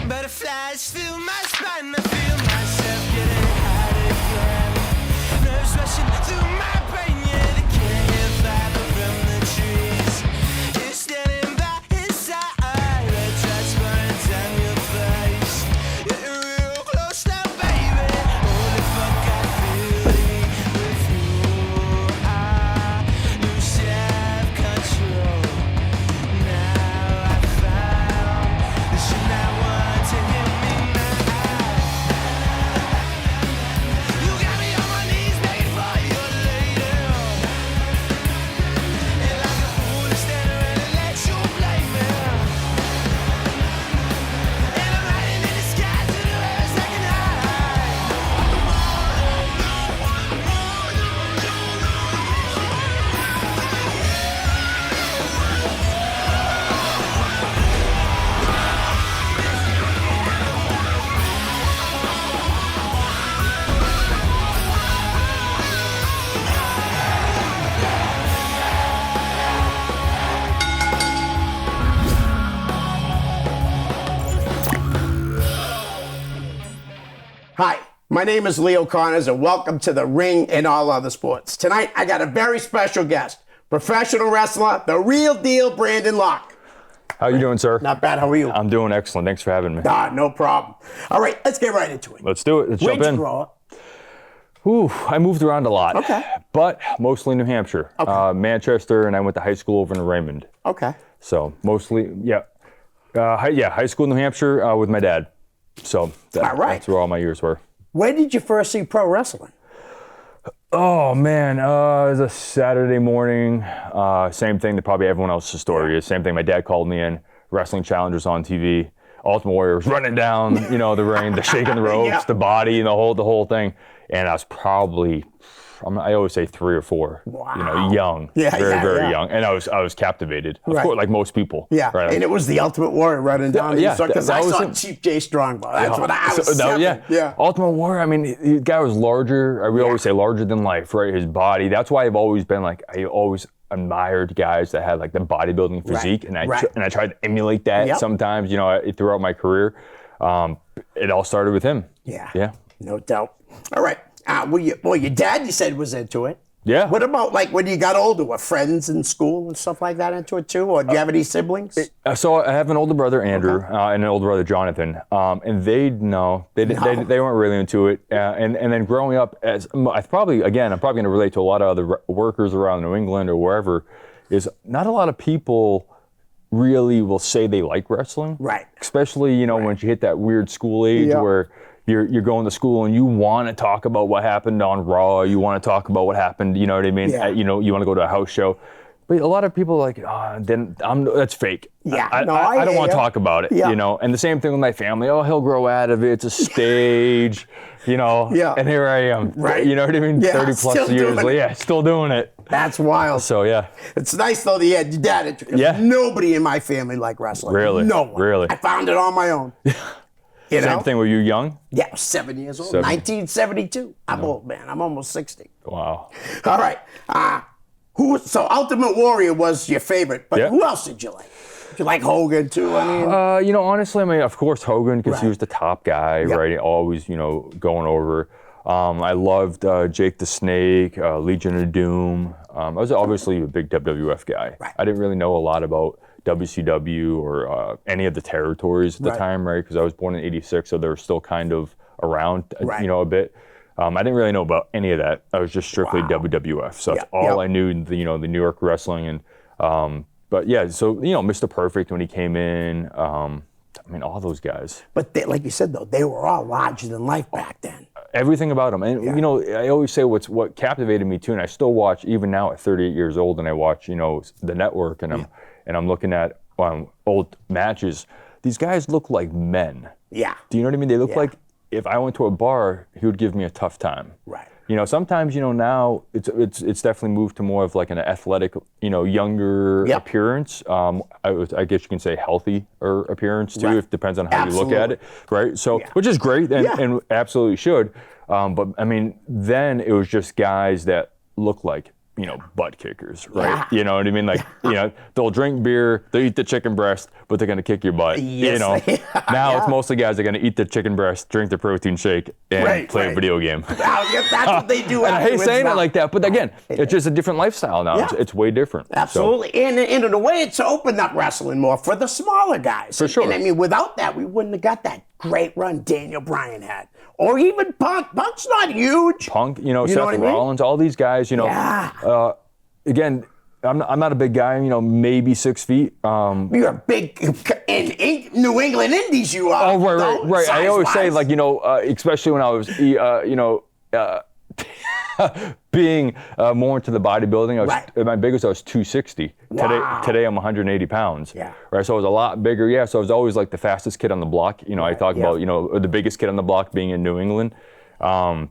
Butterflies fill my spine, I feel myself getting hot again. Nerves rushing through my brain, yeah, they can't hear fiber from the trees. You're standing by his side, red drops burning down your face. You're real close now, baby. Holy fuck, I feel it with you. I lose self-control. Now I found that you're not one to hear me now. You got me on my knees begging for you later. And like a fool to stand around and let you blame me. And I'm riding in the sky to the heavens like an Hi, my name is Leo Connors, and welcome to The Ring and All Other Sports. Tonight, I got a very special guest, professional wrestler, the real deal, Brandon Locke. How you doing, sir? Not bad, how are you? I'm doing excellent. Thanks for having me. No problem. All right, let's get right into it. Let's do it. Let's Where'd jump you in. grow up? Ooh, I moved around a lot. Okay. But mostly New Hampshire. Okay. Manchester, and I went to high school over in Raymond. Okay. So mostly, yeah. High school in New Hampshire with my dad. So All right. That's where all my years were. Where did you first see pro wrestling? Oh, man. It was a Saturday morning. Same thing that probably everyone else's story is. Same thing. My dad called me in. Wrestling Challengers on TV. Ultimate Warrior was running down, the ring, the shaking the ropes, Yeah. the body, and the whole thing. And I was probably, I always say 3 or 4. Wow. Young. Yeah, very yeah. young. And I was captivated. Of Right. course, like most people. Yeah, Right? and it was the Ultimate Warrior running down. Yeah, Because that I was saw him. Chief J Strongbow. That's what I was Yeah. Ultimate Warrior, the guy was larger. We always say larger than life, right? His body. That's why I've always been I always admired guys that had like the bodybuilding physique, and I tried to emulate that sometimes, throughout my career. It all started with him. Yeah. Yeah. No doubt. All right. Your dad, you said, was into it. Yeah. What about when you got older? Were friends in school and stuff like that into it too? Or do you have any siblings? So I have an older brother, Andrew, and an older brother, Jonathan. And they weren't really into it. And then growing up, I'm probably going to relate to a lot of other workers around New England or wherever, is not a lot of people really will say they like wrestling. Right. Especially, when you hit that weird school age where you're going to school and you want to talk about what happened on Raw. You want to talk about what happened, you know what I mean? Yeah. You want to go to a house show. But a lot of people are like, that's fake. Yeah. I don't want to talk about it, And the same thing with my family. Oh, he'll grow out of it. It's a stage, Yeah. And here I am. Right. You know what I mean? Yeah, 30 plus years later. Still doing it. That's wild. So, yeah. It's nice, though, that you had your dad. Nobody in my family liked wrestling. Really? No one. Really? I found it on my own. Same thing, were you young? Yeah, I was 7 years old. 1972. I'm old, man. I'm almost 60. Wow. All right. So Ultimate Warrior was your favorite, but who else did you like? Did you like Hogan too? Honestly, of course Hogan, because he was the top guy, right? Always, going over. I loved Jake the Snake, Legion of Doom. I was obviously a big WWF guy. Right. I didn't really know a lot about WCW or any of the territories at the time, right? Because I was born in '86, so they were still kind of around, a bit. I didn't really know about any of that. I was just strictly WWF. So that's all I knew, the New York wrestling. And but yeah, so, Mr. Perfect when he came in, all those guys. But like you said, though, they were all larger than life back then. Everything about them. And, I always say what captivated me too, and I still watch, even now at 38 years old, and I watch, the network, and I'm looking at old matches. These guys look like men. Yeah. Do you know what I mean? They look like, if I went to a bar, he would give me a tough time. Right. Sometimes, now it's definitely moved to more of like an athletic, younger appearance. I guess you can say healthy or appearance too. It depends on how you look at it, right? So, which is great and absolutely should. But then it was just guys that look like butt kickers, right? Yeah. You know what I mean? Like, they'll drink beer, they'll eat the chicken breast, but they're going to kick your butt. Yes. Now it's mostly guys that are going to eat the chicken breast, drink the protein shake, and play a video game. That's what they do. And I hate afterwards saying now. it like that, but again, it's just a different lifestyle now. Yeah. It's way different. Absolutely. And in a way, it's opened up wrestling more for the smaller guys. For sure. And I mean, without that, we wouldn't have got that great run Daniel Bryan had. Or even Punk. Punk's not huge. Punk, Seth know what I mean? Rollins, all these guys, again, I'm not a big guy, maybe 6 feet. You're a big, in New England Indies you are. Oh, right. I always say, like, especially when I was, being more into the bodybuilding, my biggest I was 260. Wow. Today I'm 180 pounds. Yeah. Right. So I was a lot bigger. Yeah. So I was always like the fastest kid on the block. I talk about the biggest kid on the block being in New England. But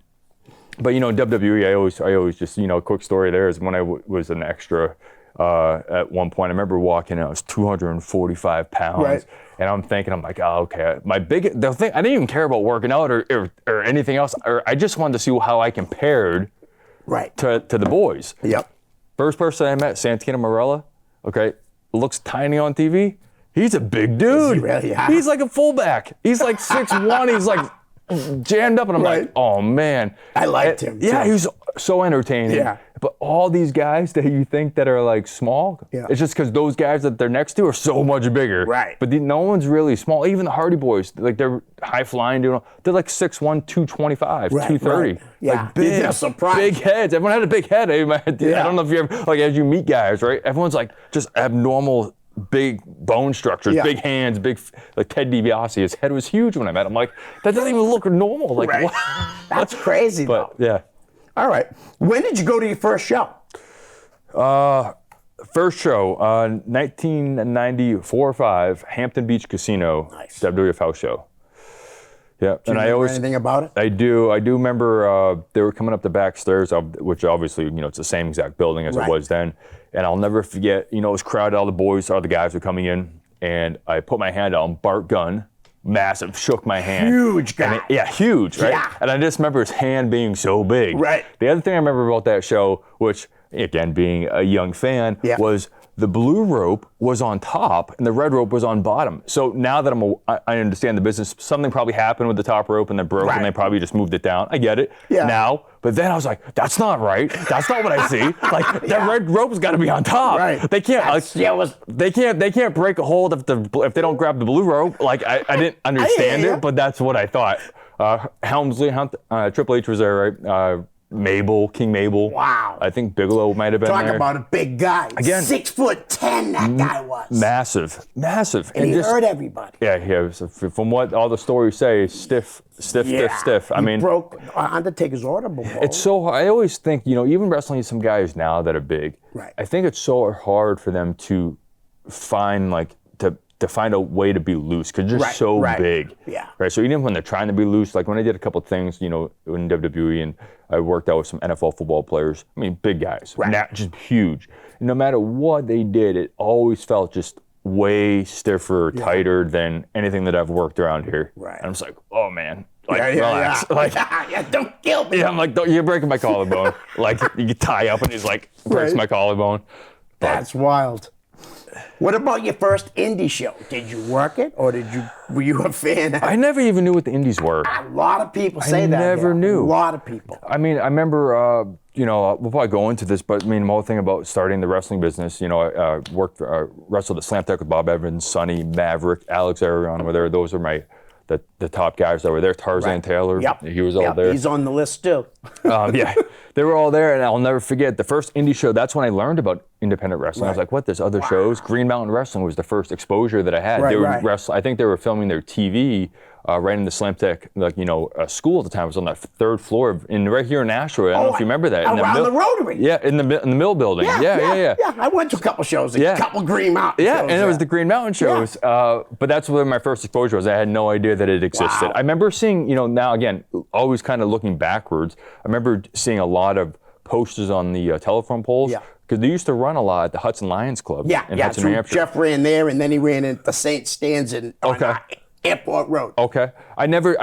WWE, I always just a quick story there is when I was an extra. At one point, I remember walking in, I was 245 pounds, and I'm thinking, I'm like, oh, okay. I didn't even care about working out or anything else, or I just wanted to see how I compared to the boys. Yep. First person I met, Santino Marella, okay, looks tiny on TV. He's a big dude. Is he really? Yeah. He's like a fullback. He's like 6'1", he's like jammed up, and I'm like, oh man. I liked him. Yeah, too. he was so entertaining. Yeah. But all these guys that you think that are like small, it's just because those guys that they're next to are so much bigger. Right. But no one's really small. Even the Hardy Boys, like they're high flying, they're like 6'1", 225, 230. Right. Yeah. Like big, big heads. Everyone had a big head. I don't know if you ever, like as you meet guys, right? Everyone's like just abnormal big bone structures, big hands, like Ted DiBiase. His head was huge when I met him. Like, that doesn't even look normal. Like, what? That's crazy, But, though. yeah. All right. When did you go to your first show? First show, 1994 or 5, Hampton Beach Casino, WWF house show. Yeah, Do you remember anything about it? I do remember they were coming up the back stairs, which obviously, it's the same exact building as it was then. And I'll never forget, it was crowded, all the guys were coming in, and I put my hand out, and Bart Gunn, massive, shook my hand. Huge guy. Huge, right? Yeah. And I just remember his hand being so big. Right. The other thing I remember about that show, which, again, being a young fan, was the blue rope was on top and the red rope was on bottom. So now that I understand the business, something probably happened with the top rope and then broke and they probably just moved it down. I get it now. But then I was like, that's not right. That's not what I see. Like that red rope's got to be on top. Right. They can't. They can't break a hold if they don't grab the blue rope. Like I didn't understand it, but that's what I thought. Helmsley, Triple H was there, right? King Mabel. Wow. I think Bigelow might have been there. Talk about a big guy. Again, 6'10", that guy was. Massive. And he hurt everybody. Yeah. From what all the stories say, stiff. I mean, broke Undertaker's audible. It's so hard. I always think, even wrestling some guys now that are big. Right. I think it's so hard for them to find to find a way to be loose because they're so big. Yeah. Right. So even when they're trying to be loose, like when I did a couple of things, in WWE and I worked out with some NFL football players. I mean, big guys, just huge. No matter what they did, it always felt just way stiffer, tighter than anything that I've worked around here. Right. And I'm just like, oh man, relax. Like, don't kill me. Yeah, I'm like, you're breaking my collarbone. Like you tie up and he's like, breaks my collarbone. That's wild. What about your first indie show? Did you work it, or were you a fan? I never even knew what the indies were. A lot of people say that. I never knew. A lot of people. I mean, I remember, we'll probably go into this, but I mean, the whole thing about starting the wrestling business, I wrestled at Slam Tech with Bob Evans, Sonny, Maverick, Alex Arion were there. Those are the top guys that were there. Tarzan Taylor, he was all there. He's on the list too. They were all there, and I'll never forget the first indie show. That's when I learned about independent wrestling. I was like, "What? There's other shows." Green Mountain Wrestling was the first exposure that I had. They were I think they were filming their TV right in the Slam Tech, school at the time. It was on that third floor right here in Asheville. I don't know if you remember that. Around the Rotary. Yeah, in the Mill building. Yeah. I went to a couple shows, a couple Green Mountain shows. And it was the Green Mountain shows. But that's where my first exposure was. I had no idea that it existed. I remember seeing, now again, always kind of looking backwards. I remember seeing a lot of posters on the telephone poles. Yeah. Because they used to run a lot at the Hudson Lions Club in Hudson, New Hampshire. Jeff ran there, and then he ran at the St. Stan's on Airport Road. Okay. I never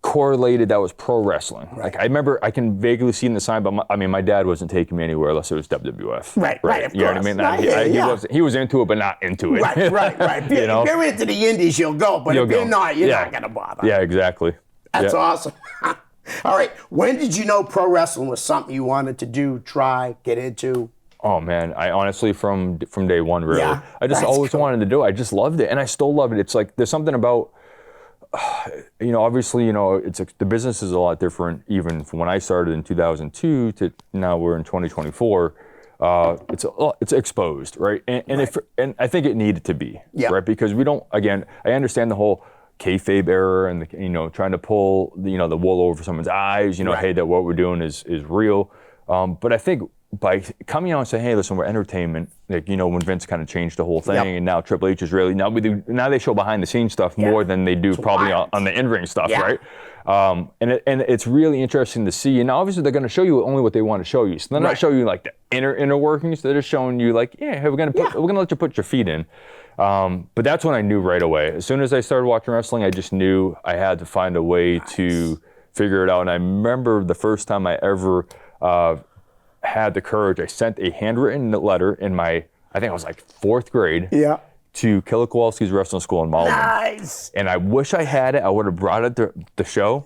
correlated that was pro wrestling. Right. Like I remember, I can vaguely see in the sign, but my dad wasn't taking me anywhere unless it was WWF. Right, of You know what I course. mean? Right, He was into it, but not into it. Right. If you're into the indies, you'll go, but if you're not, you're not gonna bother. Yeah, exactly. That's awesome. All right, when did you know pro wrestling was something you wanted to do, try, get into? Oh man, I honestly from day one really. Yeah, I just always wanted to do it. I just loved it, and I still love it. It's like there's something about, obviously, the business is a lot different even from when I started in 2002 to now we're in 2024. It's exposed, right? And I think it needed to be, right? Because we don't. Again, I understand the whole kayfabe error and trying to pull the wool over someone's eyes. Hey, that what we're doing is real. But I think by coming out and saying, hey, listen, we're entertainment, like, when Vince kind of changed the whole thing, and now Triple H is really, now they show behind the scenes stuff more than they do probably on the in-ring stuff, right? And it's really interesting to see. And obviously they're going to show you only what they want to show you. So they're not showing you like the inner workings. They're just showing you like, hey, we're going to let you put your feet in. But that's when I knew right away. As soon as I started watching wrestling, I just knew I had to find a way to figure it out. And I remember the first time I ever had the courage, I sent a handwritten letter in I think I was like 4th grade. To Killer Kowalski's wrestling school in Malden. Nice. And I wish I had it. I would have brought it to the show.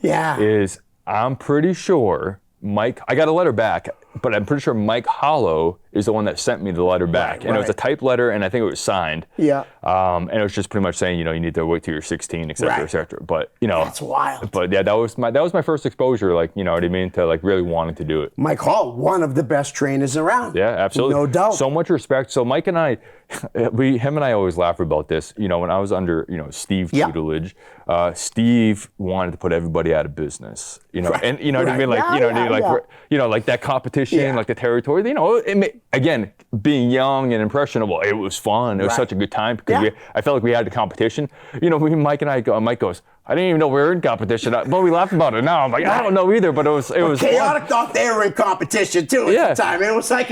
I'm pretty sure Mike, I got a letter back, but I'm pretty sure Mike Hollow is the one that sent me the letter back. And it was a typed letter, and I think it was signed. And it was just pretty much saying, you need to wait till you're 16, et cetera, et cetera. But, That's wild. But yeah, that was my first exposure, like, you know what I mean, to like really wanting to do it. Mike Hall, one of the best trainers around. Yeah, absolutely. No doubt. So much respect. So Mike and I, him and I always laugh about this. When I was under, Steve tutelage, Steve wanted to put everybody out of business. And you know what I mean, like like that competition, like the territory. Again, being young and impressionable, it was fun. It was such a good time because I felt like we had the competition. Mike and I go. Mike goes, I didn't even know we were in competition, but we laugh about it now. I'm like, I don't know either, but it was Chaotic fun. thought they were in competition too at the time. It was like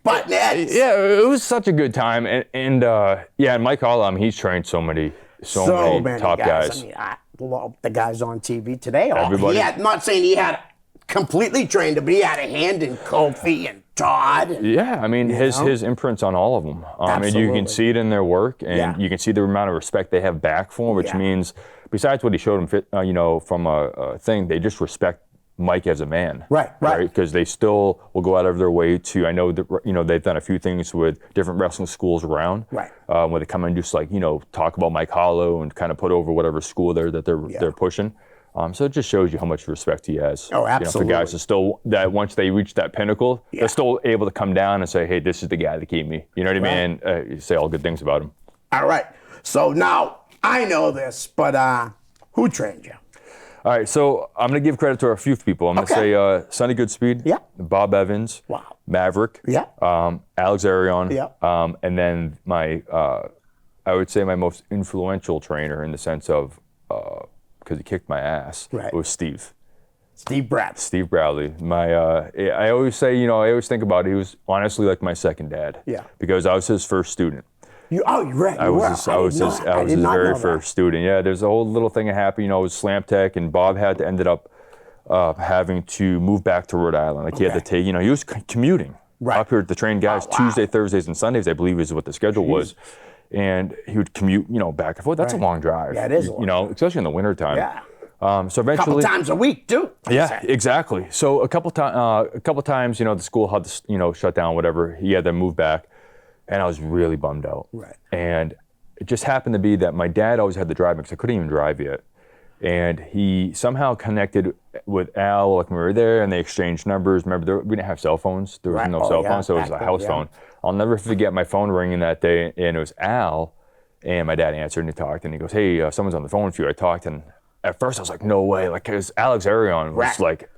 button heads. Yeah, it was such a good time, and Mike Hall, he's trained so many top guys. I love the guys on TV today. Everybody. Not saying he had completely trained him, but he had a hand in Kofi and Todd. His imprints on all of them. And you can see it in their work, and you can see the amount of respect they have back for him, which means, besides what he showed them, from a thing, they just respect Mike as a man. Right. Because they still will go out of their way to, I know that, they've done a few things with different wrestling schools around. Where they come and just talk about Mike Hollow and kind of put over whatever school they're pushing. So it just shows you how much respect he has. Oh, absolutely. For guys to still, that once they reach that pinnacle, they're still able to come down and say, hey, this is the guy that keep me. You know what I mean? And say all good things about him. All right. So now, I know this, but who trained you? All right, so I'm going to give credit to a few people. I'm going to say Sonny Goodspeed, Bob Evans, Maverick, Alex Arion, and then I would say my most influential trainer in the sense of, because he kicked my ass, was Steve. Steve Bradley. Steve Bradley. I always say, I always think about it, he was honestly like my second dad. Because I was his first student. You're right. I was his very first student. Yeah, there's a whole little thing that happened. It was Slam Tech, and Bob ended up having to move back to Rhode Island. Like he had to take, he was commuting up here to train guys Tuesday, Thursdays, and Sundays, I believe is what the schedule was. And he would commute, back and forth. That's a long drive. Yeah, it is. Especially in the wintertime. So eventually, a couple times a week too. Yeah, exactly. So a couple times, the school had to, shut down, whatever. He had to move back. And I was really bummed out. And it just happened to be that my dad always had to drive me because I couldn't even drive yet. And he somehow connected with Al, like when we were there, and they exchanged numbers. Remember, we didn't have cell phones. There was no cell phone, so it was a house phone. I'll never forget my phone ringing that day, and it was Al. And my dad answered and he talked, and he goes, hey, someone's on the phone with you. I talked, and at first I was like, no way. Like, because Alex Arion was like,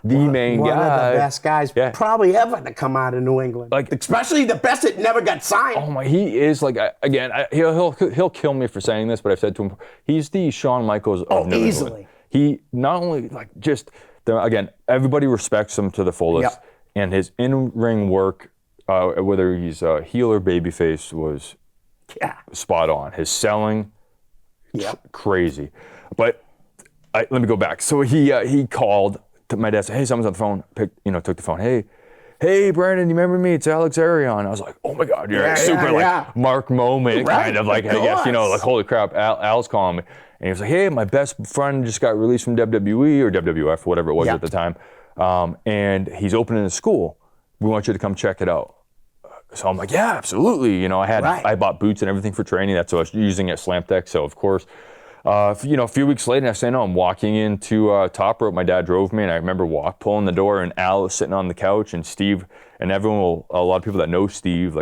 the main guy. One of the best guys probably ever to come out of New England. Like, especially the best that never got signed. Oh my, he is like, again, he'll kill me for saying this, but I've said to him, he's the Shawn Michaels of New England. He not only again, everybody respects him to the fullest, and his in-ring work, whether he's a heel or babyface, was spot on. His selling, crazy. But let me go back. So he called to my dad, said, hey, someone's on the phone. Took the phone. Hey, Brandon, you remember me? It's Alex Arion. I was like, oh my God, like Mark moment, Right, kind of like, I guess, like, holy crap, Al's calling me. And he was like, hey, my best friend just got released from WWE or WWF, whatever it was at the time. And he's opening a school. We want you to come check it out. So I'm like, yeah, absolutely. I bought boots and everything for training. That's what I was using at Slam Tech. So of course, a few weeks later, I say, no, I'm walking into Top Rope. My dad drove me, and I remember pulling the door, and Al was sitting on the couch, and Steve, and a lot of people that know Steve,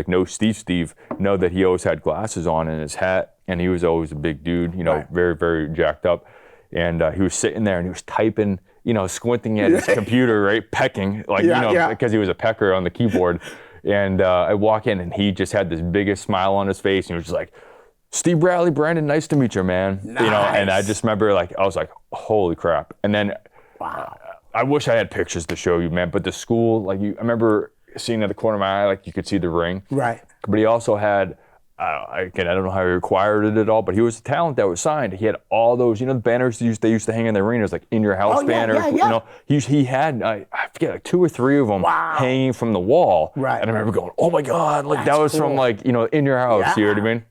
know that he always had glasses on and his hat, and he was always a big dude, very, very jacked up. And he was sitting there, and he was typing, squinting at his computer, right, pecking, because he was a pecker on the keyboard. And I walk in, and he just had this biggest smile on his face, and he was just like, Steve Bradley, Brandon, nice to meet you, man. Nice. And I just remember, I was like, holy crap. And then I wish I had pictures to show you, man. But the school, I remember seeing at the corner of my eye, you could see the ring. Right. But he also had, I don't know how he acquired it at all, but he was a talent that was signed. He had all those, the banners they used to hang in the arenas, like in your house banners. He had, I forget, 2 or 3 of them hanging from the wall. Right. And I remember going, oh my God, that was cool. From in your house. You know what I mean?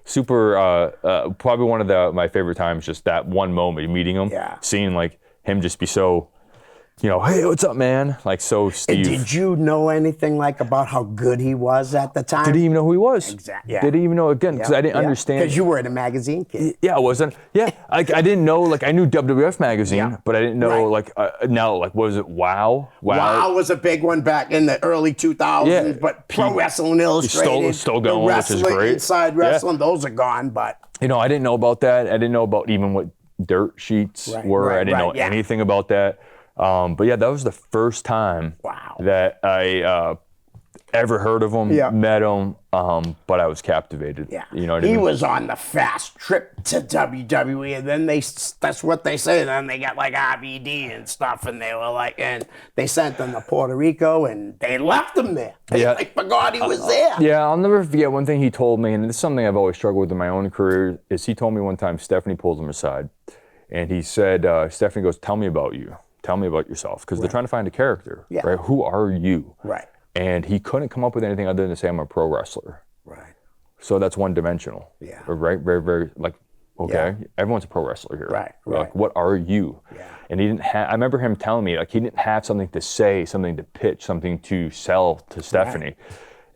Super, probably one of my favorite times, just that one moment, meeting him, seeing him just be so, hey, what's up, man? So Steve. And did you know anything about how good he was at the time? Did he even know who he was? Exactly. Yeah. Did he even know, again, because I didn't understand. Because you were in a magazine, kid. Yeah, I wasn't. Yeah, I didn't know, I knew WWF magazine, but I didn't know, was it WOW? WOW was a big one back in the early 2000s, but Pro Wrestling Illustrated, still going, which is great. Inside Wrestling, those are gone, but. I didn't know about that. I didn't know about even what dirt sheets were. I didn't know anything about that. But yeah, that was the first time that I ever heard of him, met him, but I was captivated. Yeah. You know what I mean? He was on the fast trip to WWE, and then that's what they say, then they got RVD and stuff, and they were and they sent them to Puerto Rico, and they left him there. They forgot he was there. Yeah, I'll never forget one thing he told me, and this is something I've always struggled with in my own career, is he told me one time, Stephanie pulled him aside, and he said, Stephanie goes, tell me about you. Tell me about yourself, because they're trying to find a character, right? Who are you? Right. And he couldn't come up with anything other than to say, I'm a pro wrestler. Right. So that's one-dimensional. Yeah. Right? Very, very, okay, everyone's a pro wrestler here. Right. What are you? Yeah. And he didn't have, I remember him telling me, he didn't have something to say, something to pitch, something to sell to Stephanie. Right.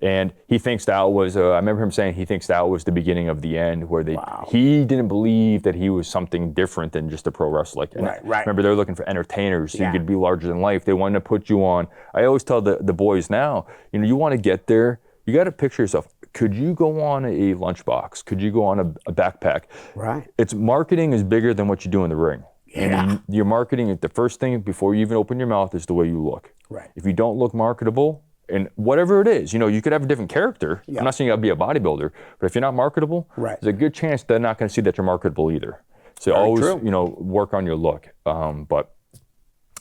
And he thinks that was, I remember him saying he thinks that was the beginning of the end, where he didn't believe that he was something different than just a pro wrestler. Right. Remember, they're looking for entertainers, so you could be larger than life. They wanted to put you on. I always tell the boys now, you want to get there, you got to picture yourself. Could you go on a lunchbox? Could you go on a backpack? Right. It's marketing is bigger than what you do in the ring. Yeah. And your marketing, the first thing before you even open your mouth is the way you look. Right. If you don't look marketable, and whatever it is, you could have a different character. I'm not saying you got to be a bodybuilder, but if you're not marketable, there's a good chance they're not going to see that you're marketable either. So very always, true. Work on your look. But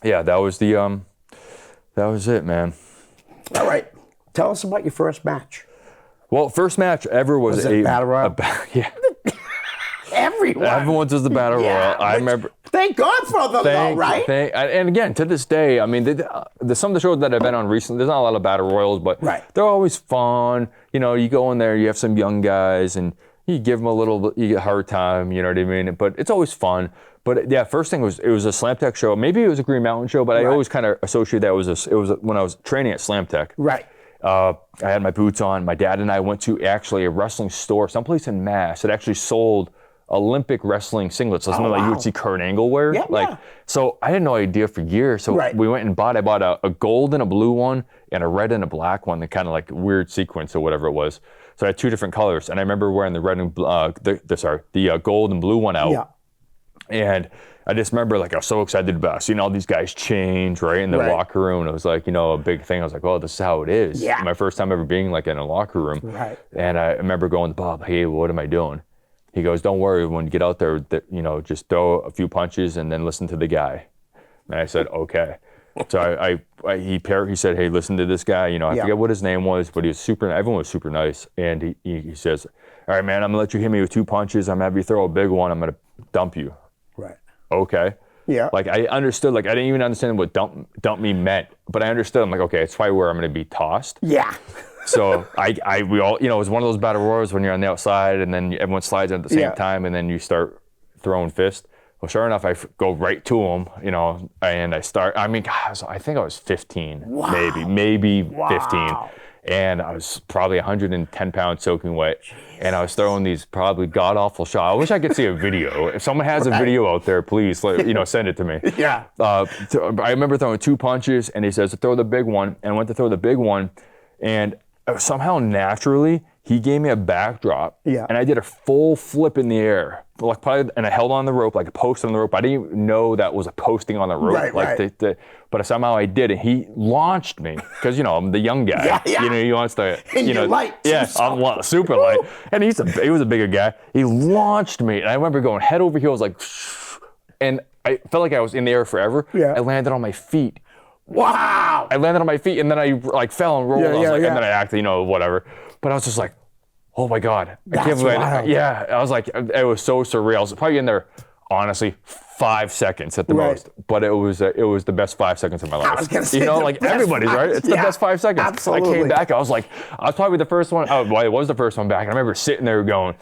yeah, that was it, man. All right. Tell us about your first match. Well, first match ever was a Battle Royal. Yeah. Everyone's was the Battle Royal. I remember. Thank God for them, though, right? And again, to this day, I mean, some of the shows that I've been on recently, there's not a lot of Battle Royals, but they're always fun. You go in there, you have some young guys, and you give them you get a hard time, you know what I mean? But it's always fun. But yeah, first thing it was a Slam Tech show. Maybe it was a Green Mountain show, but I always kind of associate that it was when I was training at Slam Tech. Right. I had my boots on. My dad and I went to actually a wrestling store, someplace in Mass, that actually sold Olympic wrestling singlets, so something like you would see Kurt Angle wear. So I had no idea for years. So we went and I bought a gold and a blue one and a red and a black one, the kind of weird sequence or whatever it was. So I had 2 different colors, and I remember wearing the red and the gold and blue one out. Yeah. And I just remember I was so excited about seeing all these guys change in the locker room. It was a big thing. I was like, well, this is how it is. Yeah. My first time ever being in a locker room. Right. And I remember going to Bob, hey, what am I doing? He goes, don't worry, when you get out there, just throw a few punches and then listen to the guy. And I said, okay. So he said, hey, listen to this guy. I forget what his name was, but he was everyone was super nice. And he says, all right, man, I'm gonna let you hit me with 2 punches. I'm gonna have you throw a big one. I'm gonna dump you. Right. Okay. Yeah. Like I understood, like I didn't even understand what dump me meant, but I understood. I'm like, okay, it's probably where I'm going to be tossed. Yeah. So we all, you know, it was one of those battle royals when you're on the outside and then everyone slides in at the same time and then you start throwing fists. Well, sure enough, I go right to him, you know, and I start, I mean, gosh, I think I was 15, maybe 15. And I was probably 110 pounds soaking wet. And I was throwing these probably god-awful shots. I wish I could see a video. If someone has a video out there, please, send it to me. Yeah. I remember throwing 2 punches, and he says to throw the big one. And I went to throw the big one, and somehow naturally, he gave me a backdrop. Yeah. And I did a full flip in the air. And I held on the rope, like a post on the rope. I didn't even know that was a posting on the rope. But somehow I did it. He launched me, because, you know, I'm the young guy. You know, he wants to, and you're light. Yeah, I'm super light. And he was a bigger guy. He launched me. And I remember going head over heels, like, and I felt like I was in the air forever. Yeah. I landed on my feet. Wow. I landed on my feet, and then I like fell and rolled. And then I acted, you know, whatever. But I was just like, oh my God. I can't believe it. I was like, it was so surreal. I was probably in there, honestly, 5 seconds at the most. But it was the best 5 seconds of my life. I was gonna say, you know, like everybody's, right? It's the best 5 seconds. Absolutely. I came back, I was probably the first one. Oh, well, it was the first one back. And I remember sitting there going,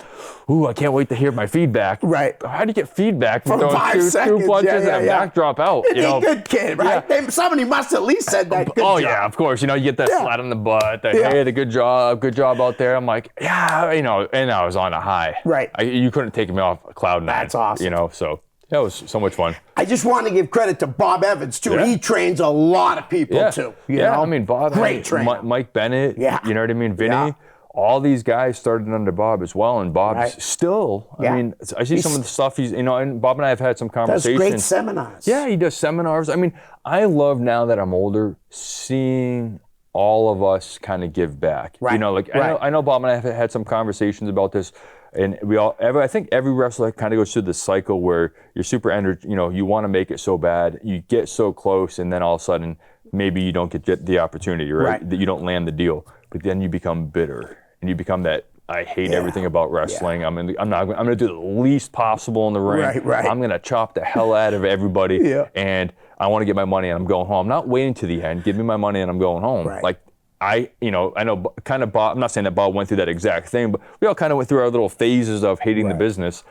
ooh, I can't wait to hear my feedback. Right. How do you get feedback from throwing 5 seconds? Two punches and a backdrop out? You know, good kid, right? Somebody must at least said that. Good job. Yeah, of course. You know, you get that slap on the butt. Hey, the good job out there. I'm like, yeah, you know, and I was on a high. Right. You couldn't take me off cloud 9. That's awesome. You know, so that was so much fun. I just want to give credit to Bob Evans too. He trains a lot of people too. You know? I mean, Bob, great trainer. Mike Bennett. You know what I mean, Vinny. All these guys started under Bob as well, and Bob's still. I mean, I see some of the stuff he's, you know, and Bob and I have had some conversations. Does great seminars. Yeah, he does seminars. I mean, I love now that I'm older, seeing all of us kind of give back. You know, like I know Bob and I have had some conversations about this. And I think every wrestler kind of goes through this cycle where you're super you know, you want to make it so bad, you get so close, and then all of a sudden, maybe you don't get the opportunity, right? That you don't land the deal, but then you become bitter, and you become that, I hate everything about wrestling. I'm going to do the least possible in the ring. I'm going to chop the hell out of everybody, and I want to get my money, and I'm going home. I'm not waiting to the end. Give me my money, and I'm going home. Like, I know kind of Bob, I'm not saying that Bob went through that exact thing, but we all kind of went through our little phases of hating the business.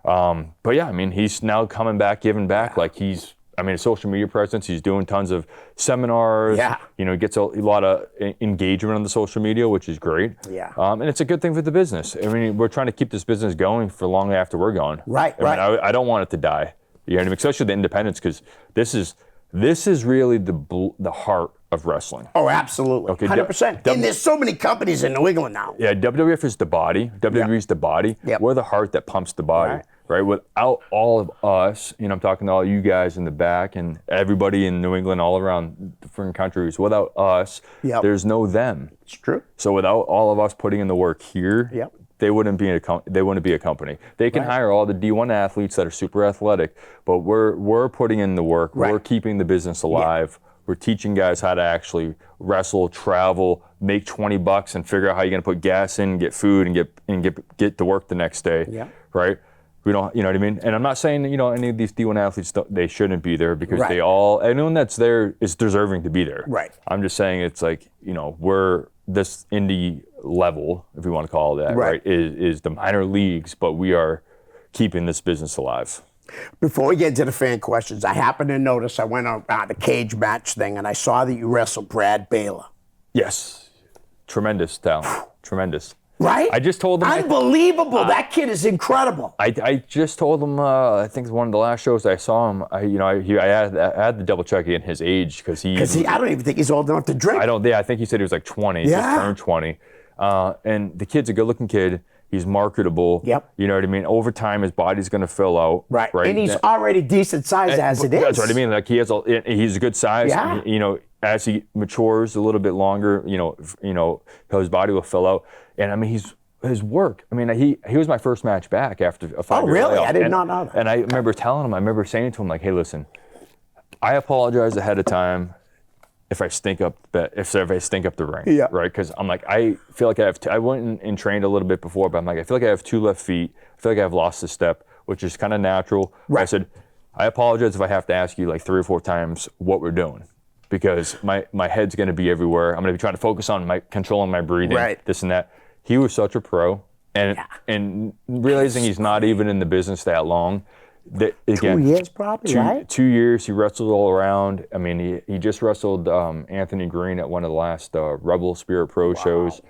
But yeah, I mean, he's now coming back, giving back. Like his social media presence, he's doing tons of seminars. You know, he gets a lot of engagement on the social media, which is great. And it's a good thing for the business. I mean, we're trying to keep this business going for long after we're gone. I don't want it to die. You know what I mean? Especially the independents, because this is really the heart of wrestling. Oh, absolutely. Okay, 100%. And there's so many companies in New England now. Yeah, WWF is the body. WWE is the body. We're the heart that pumps the body, right? Without all of us, you know, I'm talking to all you guys in the back and everybody in New England, all around different countries. Without us, there's no them. It's true. So without all of us putting in the work here, they wouldn't be a company. They can hire all the D1 athletes that are super athletic, but we're putting in the work. We're keeping the business alive. We're teaching guys how to actually wrestle, travel, make $20 and figure out how you're gonna put gas in, get food, and get to work the next day. Right? We don't, you know what I mean? And I'm not saying, you know, any of these D1 athletes, they shouldn't be there, because anyone that's there is deserving to be there. I'm just saying it's like, you know, we're this indie level, if we want to call it that, right? Is the minor leagues, but we are keeping this business alive. Before we get to the fan questions, I happened to notice, I went on the cage match thing, and I saw that you wrestled Brad Baylor. Yes. Tremendous talent. Tremendous. Right? I just told him. Unbelievable. That kid is incredible. I just told him, I think one of the last shows I saw him, I had to double check in his age, because I don't even think he's old enough to drink. I think he said he was like 20. Just turned 20. And the kid's a good looking kid. He's marketable. You know what I mean? Over time, his body's going to fill out. Right. And he's already decent size as it is. That's what I mean. Like he's a good size. You know, as he matures a little bit longer, you know, his body will fill out. And I mean, his work. I mean, he was my first match back after a 5-year really? layoff. I did not know that. And I remember saying to him, like, hey, listen, I apologize ahead of time if I stink up the ring, right? Because I'm like, I feel like I went and trained a little bit before, but I'm like, I feel like I have 2 left feet. I feel like I've lost a step, which is kind of natural. I said, I apologize if I have to ask you like 3 or 4 times what we're doing, because my head's going to be everywhere. I'm going to be trying to focus on controlling my breathing, this and that. He was such a pro, and realizing he's not even in the business that long. That, again, 2 years probably, right? 2 years. He wrestled all around. I mean, he just wrestled Anthony Green at one of the last Rebel Spirit Pro shows.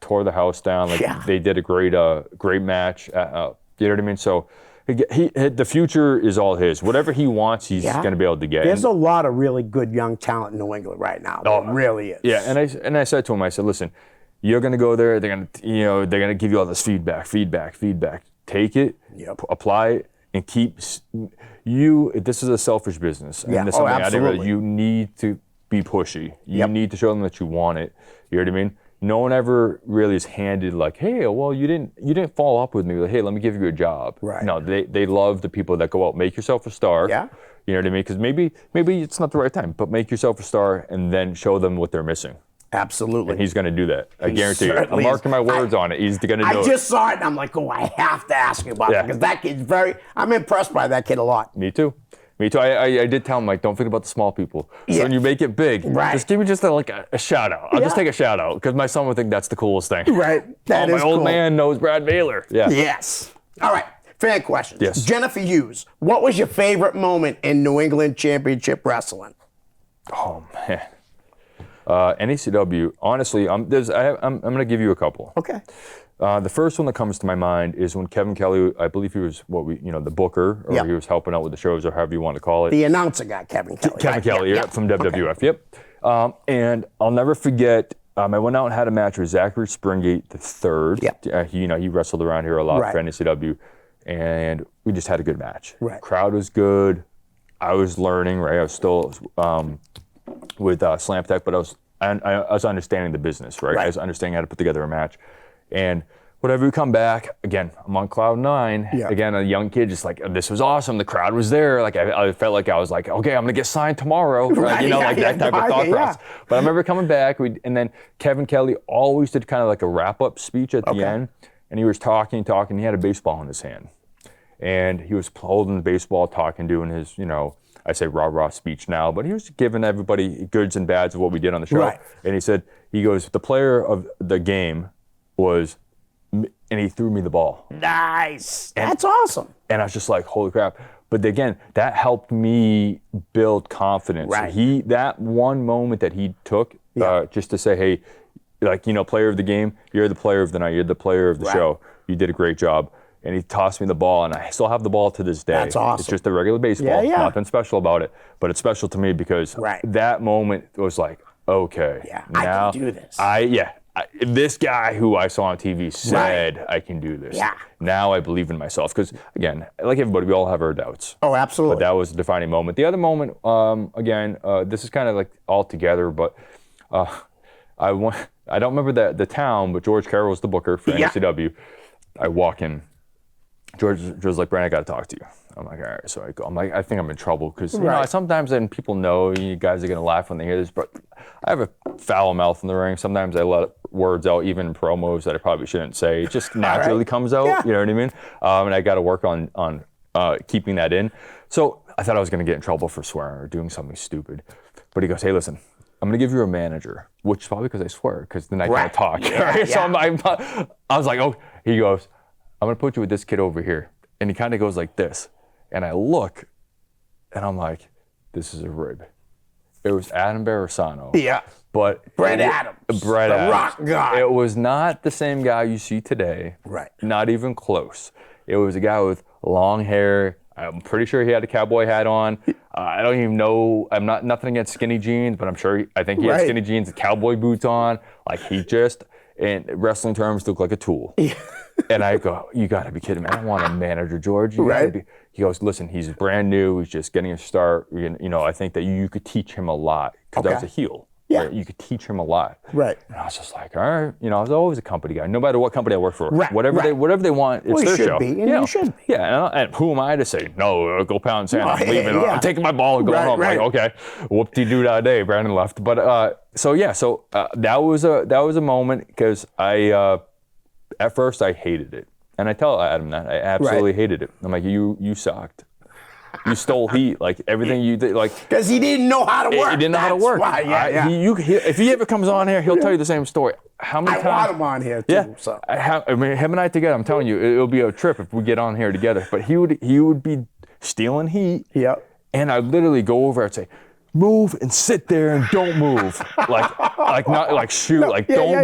Tore the house down. Like they did a great match. You know what I mean? So the future is all his. Whatever he wants, he's going to be able to get. There's a lot of really good young talent in New England right now. There really is. Yeah, and I said to him, I said, listen, you're going to go there. They're going to they're going to give you all this feedback. Take it, apply it, and keep you. This is a selfish business. Yeah. And something Absolutely. You need to be pushy. You need to show them that you want it. You know what I mean? No one ever really is handed like, hey, well, you didn't follow up with me. Like, hey, let me give you a job. Right. No, they love the people that go out, make yourself a star. Yeah. You know what I mean? Because maybe it's not the right time, but make yourself a star and then show them what they're missing. Absolutely. And he's going to do that. I guarantee you. I'm marking my words on it. He's going to do it. I just saw it and I'm like, oh, I have to ask you about it because that kid's I'm impressed by that kid a lot. Me too. I did tell him, like, don't think about the small people. So when you make it big, just give me just a shout out. I'll just take a shout out because my son would think that's the coolest thing. Right. That is my old cool. man knows Brad Baylor. Yeah. Yes. All right. Fan questions. Yes. Jennifer Hughes, what was your favorite moment in New England Championship Wrestling? Oh, man. NECW, honestly, I'm going to give you a couple. Okay. The first one that comes to my mind is when Kevin Kelly, I believe he was the booker, or he was helping out with the shows, or however you want to call it. The announcer guy, Kevin Kelly. Kevin Kelly, from WWF, Okay. And I'll never forget, I went out and had a match with Zachary Springate the third. He wrestled around here a lot for NECW, and we just had a good match. Right. Crowd was good. I was learning, I was still with Slam Tech, but I was understanding the business, I was understanding how to put together a match. And whatever we come back, again, I'm on cloud 9. Yeah. Again, a young kid, just like, this was awesome. The crowd was there. Like I felt like I was like, okay, I'm gonna get signed tomorrow. That type of thought process. But I remember coming back, and then Kevin Kelly always did kind of like a wrap-up speech at the end, and he was talking. He had a baseball in his hand, and he was holding the baseball, doing his, I say rah-rah speech now, but he was giving everybody goods and bads of what we did on the show. Right. And he goes, the player of the game was, and he threw me the ball. Nice. That's awesome. And I was just like, holy crap. But again, that helped me build confidence. Right. That one moment that he took just to say, hey, player of the game, you're the player of the night, you're the player of the show. You did a great job. And he tossed me the ball, and I still have the ball to this day. That's awesome. It's just a regular baseball. Nothing special about it. But it's special to me because that moment was like, okay. Yeah, now I can do this. This guy who I saw on TV said I can do this. Yeah. Now I believe in myself. Because, again, like everybody, we all have our doubts. Oh, absolutely. But that was a defining moment. The other moment, this is kind of like all together, but I don't remember the town, but George Carroll was the booker for NCW. I walk in. George was like, Brandon, I got to talk to you. I'm like, all right. So I go. I'm like, I think I'm in trouble because sometimes then people know you guys are gonna laugh when they hear this, but I have a foul mouth in the ring. Sometimes I let words out, even in promos that I probably shouldn't say. It just naturally comes out. Yeah. You know what I mean? And I got to work on keeping that in. So I thought I was gonna get in trouble for swearing or doing something stupid. But he goes, hey, listen, I'm gonna give you a manager, which is probably because I swear, because then I can't talk. So I was like, oh. He goes, I'm gonna put you with this kid over here. And he kind of goes like this. And I look, and I'm like, this is a rib. It was Adam Barasano. Yeah. But Brad Adams. The rock guy. It was not the same guy you see today. Right. Not even close. It was a guy with long hair. I'm pretty sure he had a cowboy hat on. I don't even know. I'm not nothing against skinny jeans, but I think he had skinny jeans and cowboy boots on. Like he just, in wrestling terms, looked like a tool. Yeah. And I go, you got to be kidding me. I don't want a manager, George. He goes, listen, he's brand new. He's just getting a start. I think that you could teach him a lot because I was a heel. Yeah. Right? You could teach him a lot. Right. And I was just like, all right. I was always a company guy. No matter what company I work for. Right. Whatever they want, it's their show. You should be. Yeah. And who am I to say, no, go pound sand. I'm leaving. I'm taking my ball and going home. Like, okay. Whoop-de-doo that day. Brandon left. But that was a moment because at first I hated it. And I tell Adam that. I absolutely hated it. I'm like, you sucked. You stole heat. Like everything you did, like because he didn't know how to work. he didn't know how to work. Why, yeah. If he ever comes on here, he'll tell you the same story. How many I times? want him on here too. Yeah. So. I mean, him and I together. I'm telling you, it'll be a trip if we get on here together. But he would be stealing heat. Yep. And I'd literally go over and say, move and sit there and don't move. Don't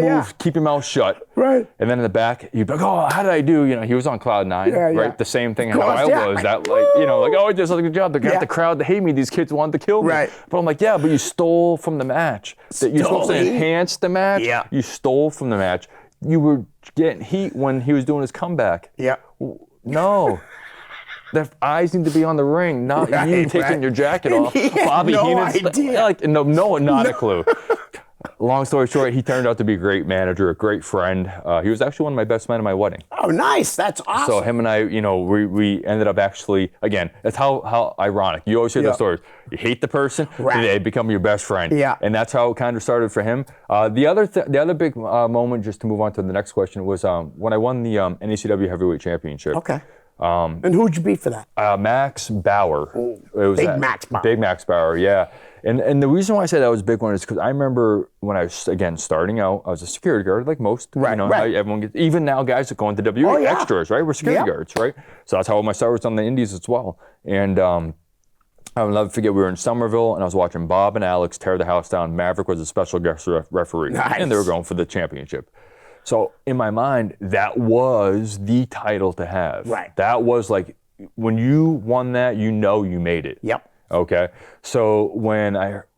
move, keep your mouth shut. Right. And then in the back, you'd be like, oh, how did I do? You know, he was on cloud nine, right? The same thing how I was. That oh, he did such a good job. They got the crowd to hate me. These kids wanted to kill me. Right. But I'm like, yeah, but you stole from the match. You're supposed to enhance the match. Yeah. You stole from the match. You were getting heat when he was doing his comeback. Yeah. No. Their eyes need to be on the ring, not you taking your jacket off. He had Bobby no Heenan's idea. Not a clue. Long story short, he turned out to be a great manager, a great friend. He was actually one of my best men at my wedding. Oh, nice. That's awesome. So him and I, we ended up actually, again, that's how ironic. You always hear those stories. You hate the person, they become your best friend. Yeah. And that's how it kind of started for him. The other big moment, just to move on to the next question, was when I won the NECW Heavyweight Championship. Okay. And who'd you beat for that? Max Bauer. Ooh, It was Max Bauer. Big Max Bauer, yeah. And the reason why I say that was a big one is because I remember when I was, again, starting out, I was a security guard, like most. Right. Everyone gets, even now guys that go into WWE extras, right? We're security guards, right? So that's how my start was on the indies as well. And I'll never forget, we were in Somerville, and I was watching Bob and Alex tear the house down. Maverick was a special guest referee, Nice. and they were going for the championship. So in my mind, that was the title to have. Right. That was like, when you won that, you made it. Yep. Okay. So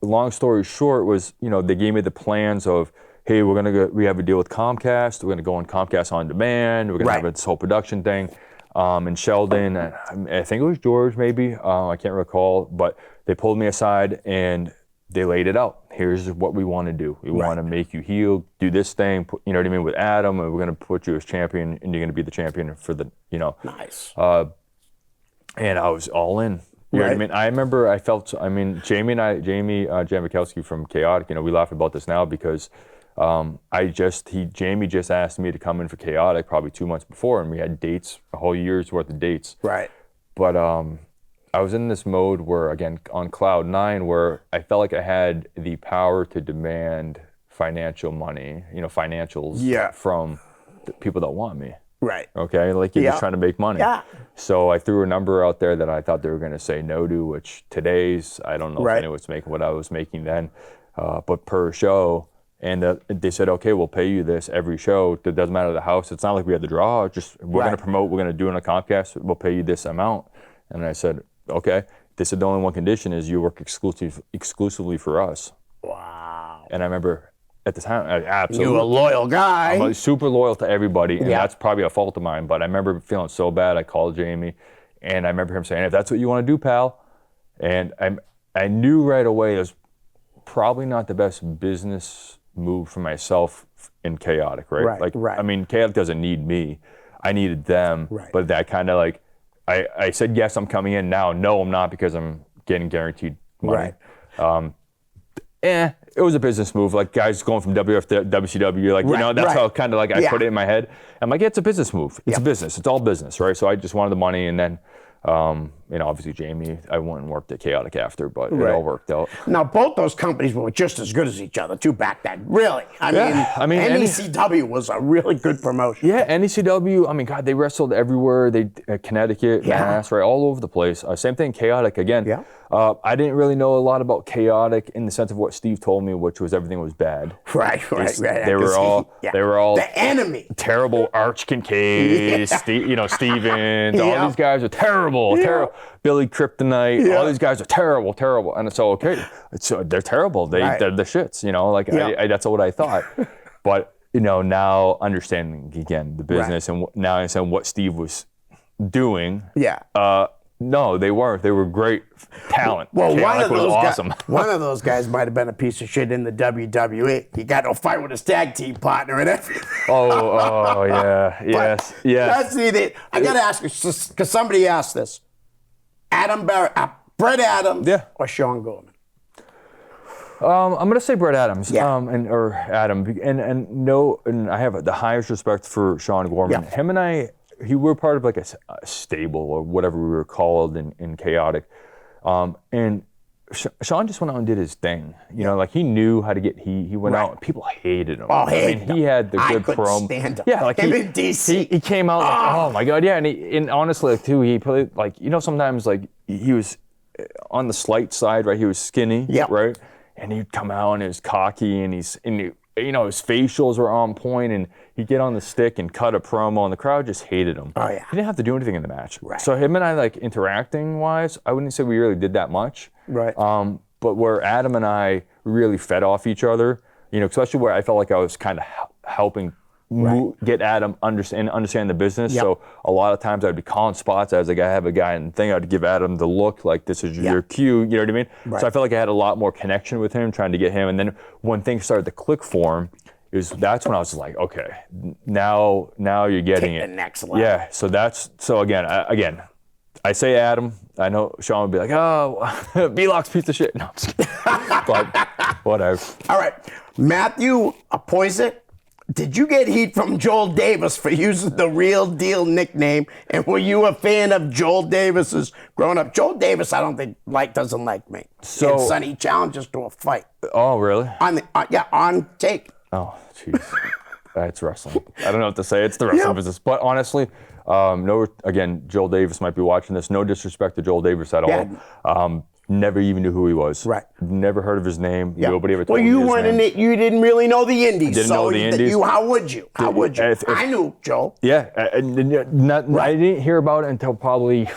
long story short was, they gave me the plans of, hey, we have a deal with Comcast. We're going to go on Comcast On Demand. We're going to have this whole production thing. In Sheldon, I think it was George maybe, I can't recall, but they pulled me aside and they laid it out. Here's what we want to do. We want to make you heel, do this thing, you know what I mean, with Adam, and we're going to put you as champion, and you're going to be the champion for the, Nice. And I was all in. You know what I mean? I remember Jamie Jamakowski from Chaotic, we laugh about this now because Jamie just asked me to come in for Chaotic probably 2 months before, and we had dates, a whole year's worth of dates. Right. But I was in this mode where, again, on cloud nine, where I felt like I had the power to demand financial money, financials from the people that want me. Right. Okay, like you're just trying to make money. Yeah. So I threw a number out there that I thought they were going to say no to, which today's, I don't know if anyone's making what I was making then, but per show. And they said, okay, we'll pay you this every show. It doesn't matter the house. It's not like we had the draw. Just we're going to promote. We're going to do it on a Comcast. We'll pay you this amount. And I said, okay. They said the only one condition is you work exclusively for us. Wow. And I remember at the time, absolutely. You're a loyal guy. I'm super loyal to everybody, and that's probably a fault of mine. But I remember feeling so bad. I called Jamie, and I remember him saying, "If that's what you want to do, pal," and I knew right away it was probably not the best business move for myself in Chaotic, right? I mean, Chaotic doesn't need me. I needed them. Right. But that kind of like, I said, yes, I'm coming in now. No, I'm not, because I'm getting guaranteed money. Right. It was a business move. Like guys going from WF to WCW, like, that's how kind of like I put it in my head. I'm like, it's a business move. It's a business. It's all business, right? So I just wanted the money, and then, obviously Jamie, I went and worked at Chaotic after, but it all worked out. Now, both those companies were just as good as each other, too, back then. Really. I mean, NECW was a really good promotion. Yeah, NECW, I mean, God, they wrestled everywhere. Connecticut, Mass, right, all over the place. Same thing, Chaotic, again. Yeah. I didn't really know a lot about Chaotic in the sense of what Steve told me, which was everything was bad. Right. They were all the enemy. Terrible. Arch Kincaid, Stevens, all these guys are terrible. Billy Kryptonite, all these guys are terrible. And so, okay, so they're terrible. They're the shits, that's what I thought. But, now understanding, again, the business, and now I understand what Steve was doing. Yeah. No, they weren't. They were great talent. Well, Chaotic was awesome. One of those guys might have been a piece of shit in the WWE. He got no fight with his tag team partner and everything. Oh, yeah. Yes. I got to ask you, because somebody asked this. Brett Adams or Sean Gorman? I'm going to say Brett Adams. Yeah. Or Adam. And I have the highest respect for Sean Gorman. Yeah. Him and I, we were part of like a stable or whatever we were called in Chaotic. And Sean just went out and did his thing. You know, like he knew how to get heat. He went out and people hated him. Oh, hated him. He had the good promo. Stand him. Yeah, like him in DC. He came out like, oh my God, yeah. And honestly, like, too, he played like, you know, sometimes like he was on the slight side, right? He was skinny, right? And he'd come out and he was cocky and you know, his facials were on point, and he'd get on the stick and cut a promo, and the crowd just hated him. Oh, yeah. He didn't have to do anything in the match. Right. So him and I, like, interacting-wise, I wouldn't say we really did that much. Right. But where Adam and I really fed off each other, you know, especially where I felt like I was kind of helping get Adam understand the business. Yep. So a lot of times I'd be calling spots as like I have a guy and thing. I'd give Adam the look like this is your cue. You know what I mean? Right. So I felt like I had a lot more connection with him, trying to get him. And then when things started to click for him, that's when I was like, okay, now you're getting Take it. the next level. Yeah. So again, I say Adam. I know Sean would be like, oh, B-Lock's piece of shit. No, I'm just kidding. But whatever. All right, Matthew Poisey. Did you get heat from Joel Davis for using the Real Deal nickname? And were you a fan of Joel Davis's growing up? Joel Davis, I don't think doesn't like me. So, and Sonny challenges to a fight. Oh, really? On tape. Oh, jeez. That's wrestling. I don't know what to say. It's the wrestling business. But honestly, again, Joel Davis might be watching this. No disrespect to Joel Davis at all. Never even knew who he was. Right. Never heard of his name. Yeah. Nobody ever told me you his weren't name. in it. You didn't really know the Indies. Didn't know the Indies. How would you? How would you? If, I knew Joel. Yeah. I didn't hear about it until probably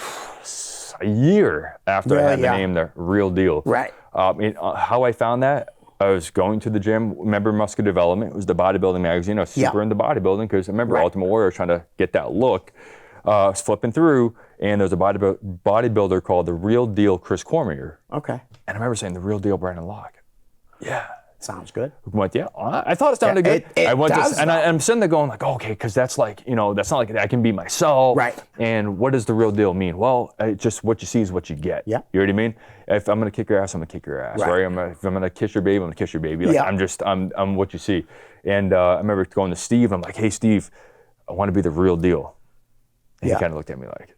a year after I had the name, The Real Deal. Right. How I found that, I was going to the gym. Remember Muscle Development? It was the bodybuilding magazine. I was super into bodybuilding because I remember Ultimate Warrior was trying to get that look. I was flipping through, and there's a bodybuilder called The Real Deal Chris Cormier. Okay. And I remember saying, The Real Deal Brandon Locke. Yeah. Sounds good. I went, I thought it sounded good. I'm sitting there going like, okay, because that's like, that's not like I can be myself. Right. And what does the real deal mean? Well, just what you see is what you get. Yeah. You know what I mean? If I'm gonna kick your ass, I'm gonna kick your ass. Right. If I'm gonna kiss your baby, I'm gonna kiss your baby. Like, I'm what you see. And I remember going to Steve. I'm like, hey, Steve, I want to be the real deal. And he kind of looked at me like,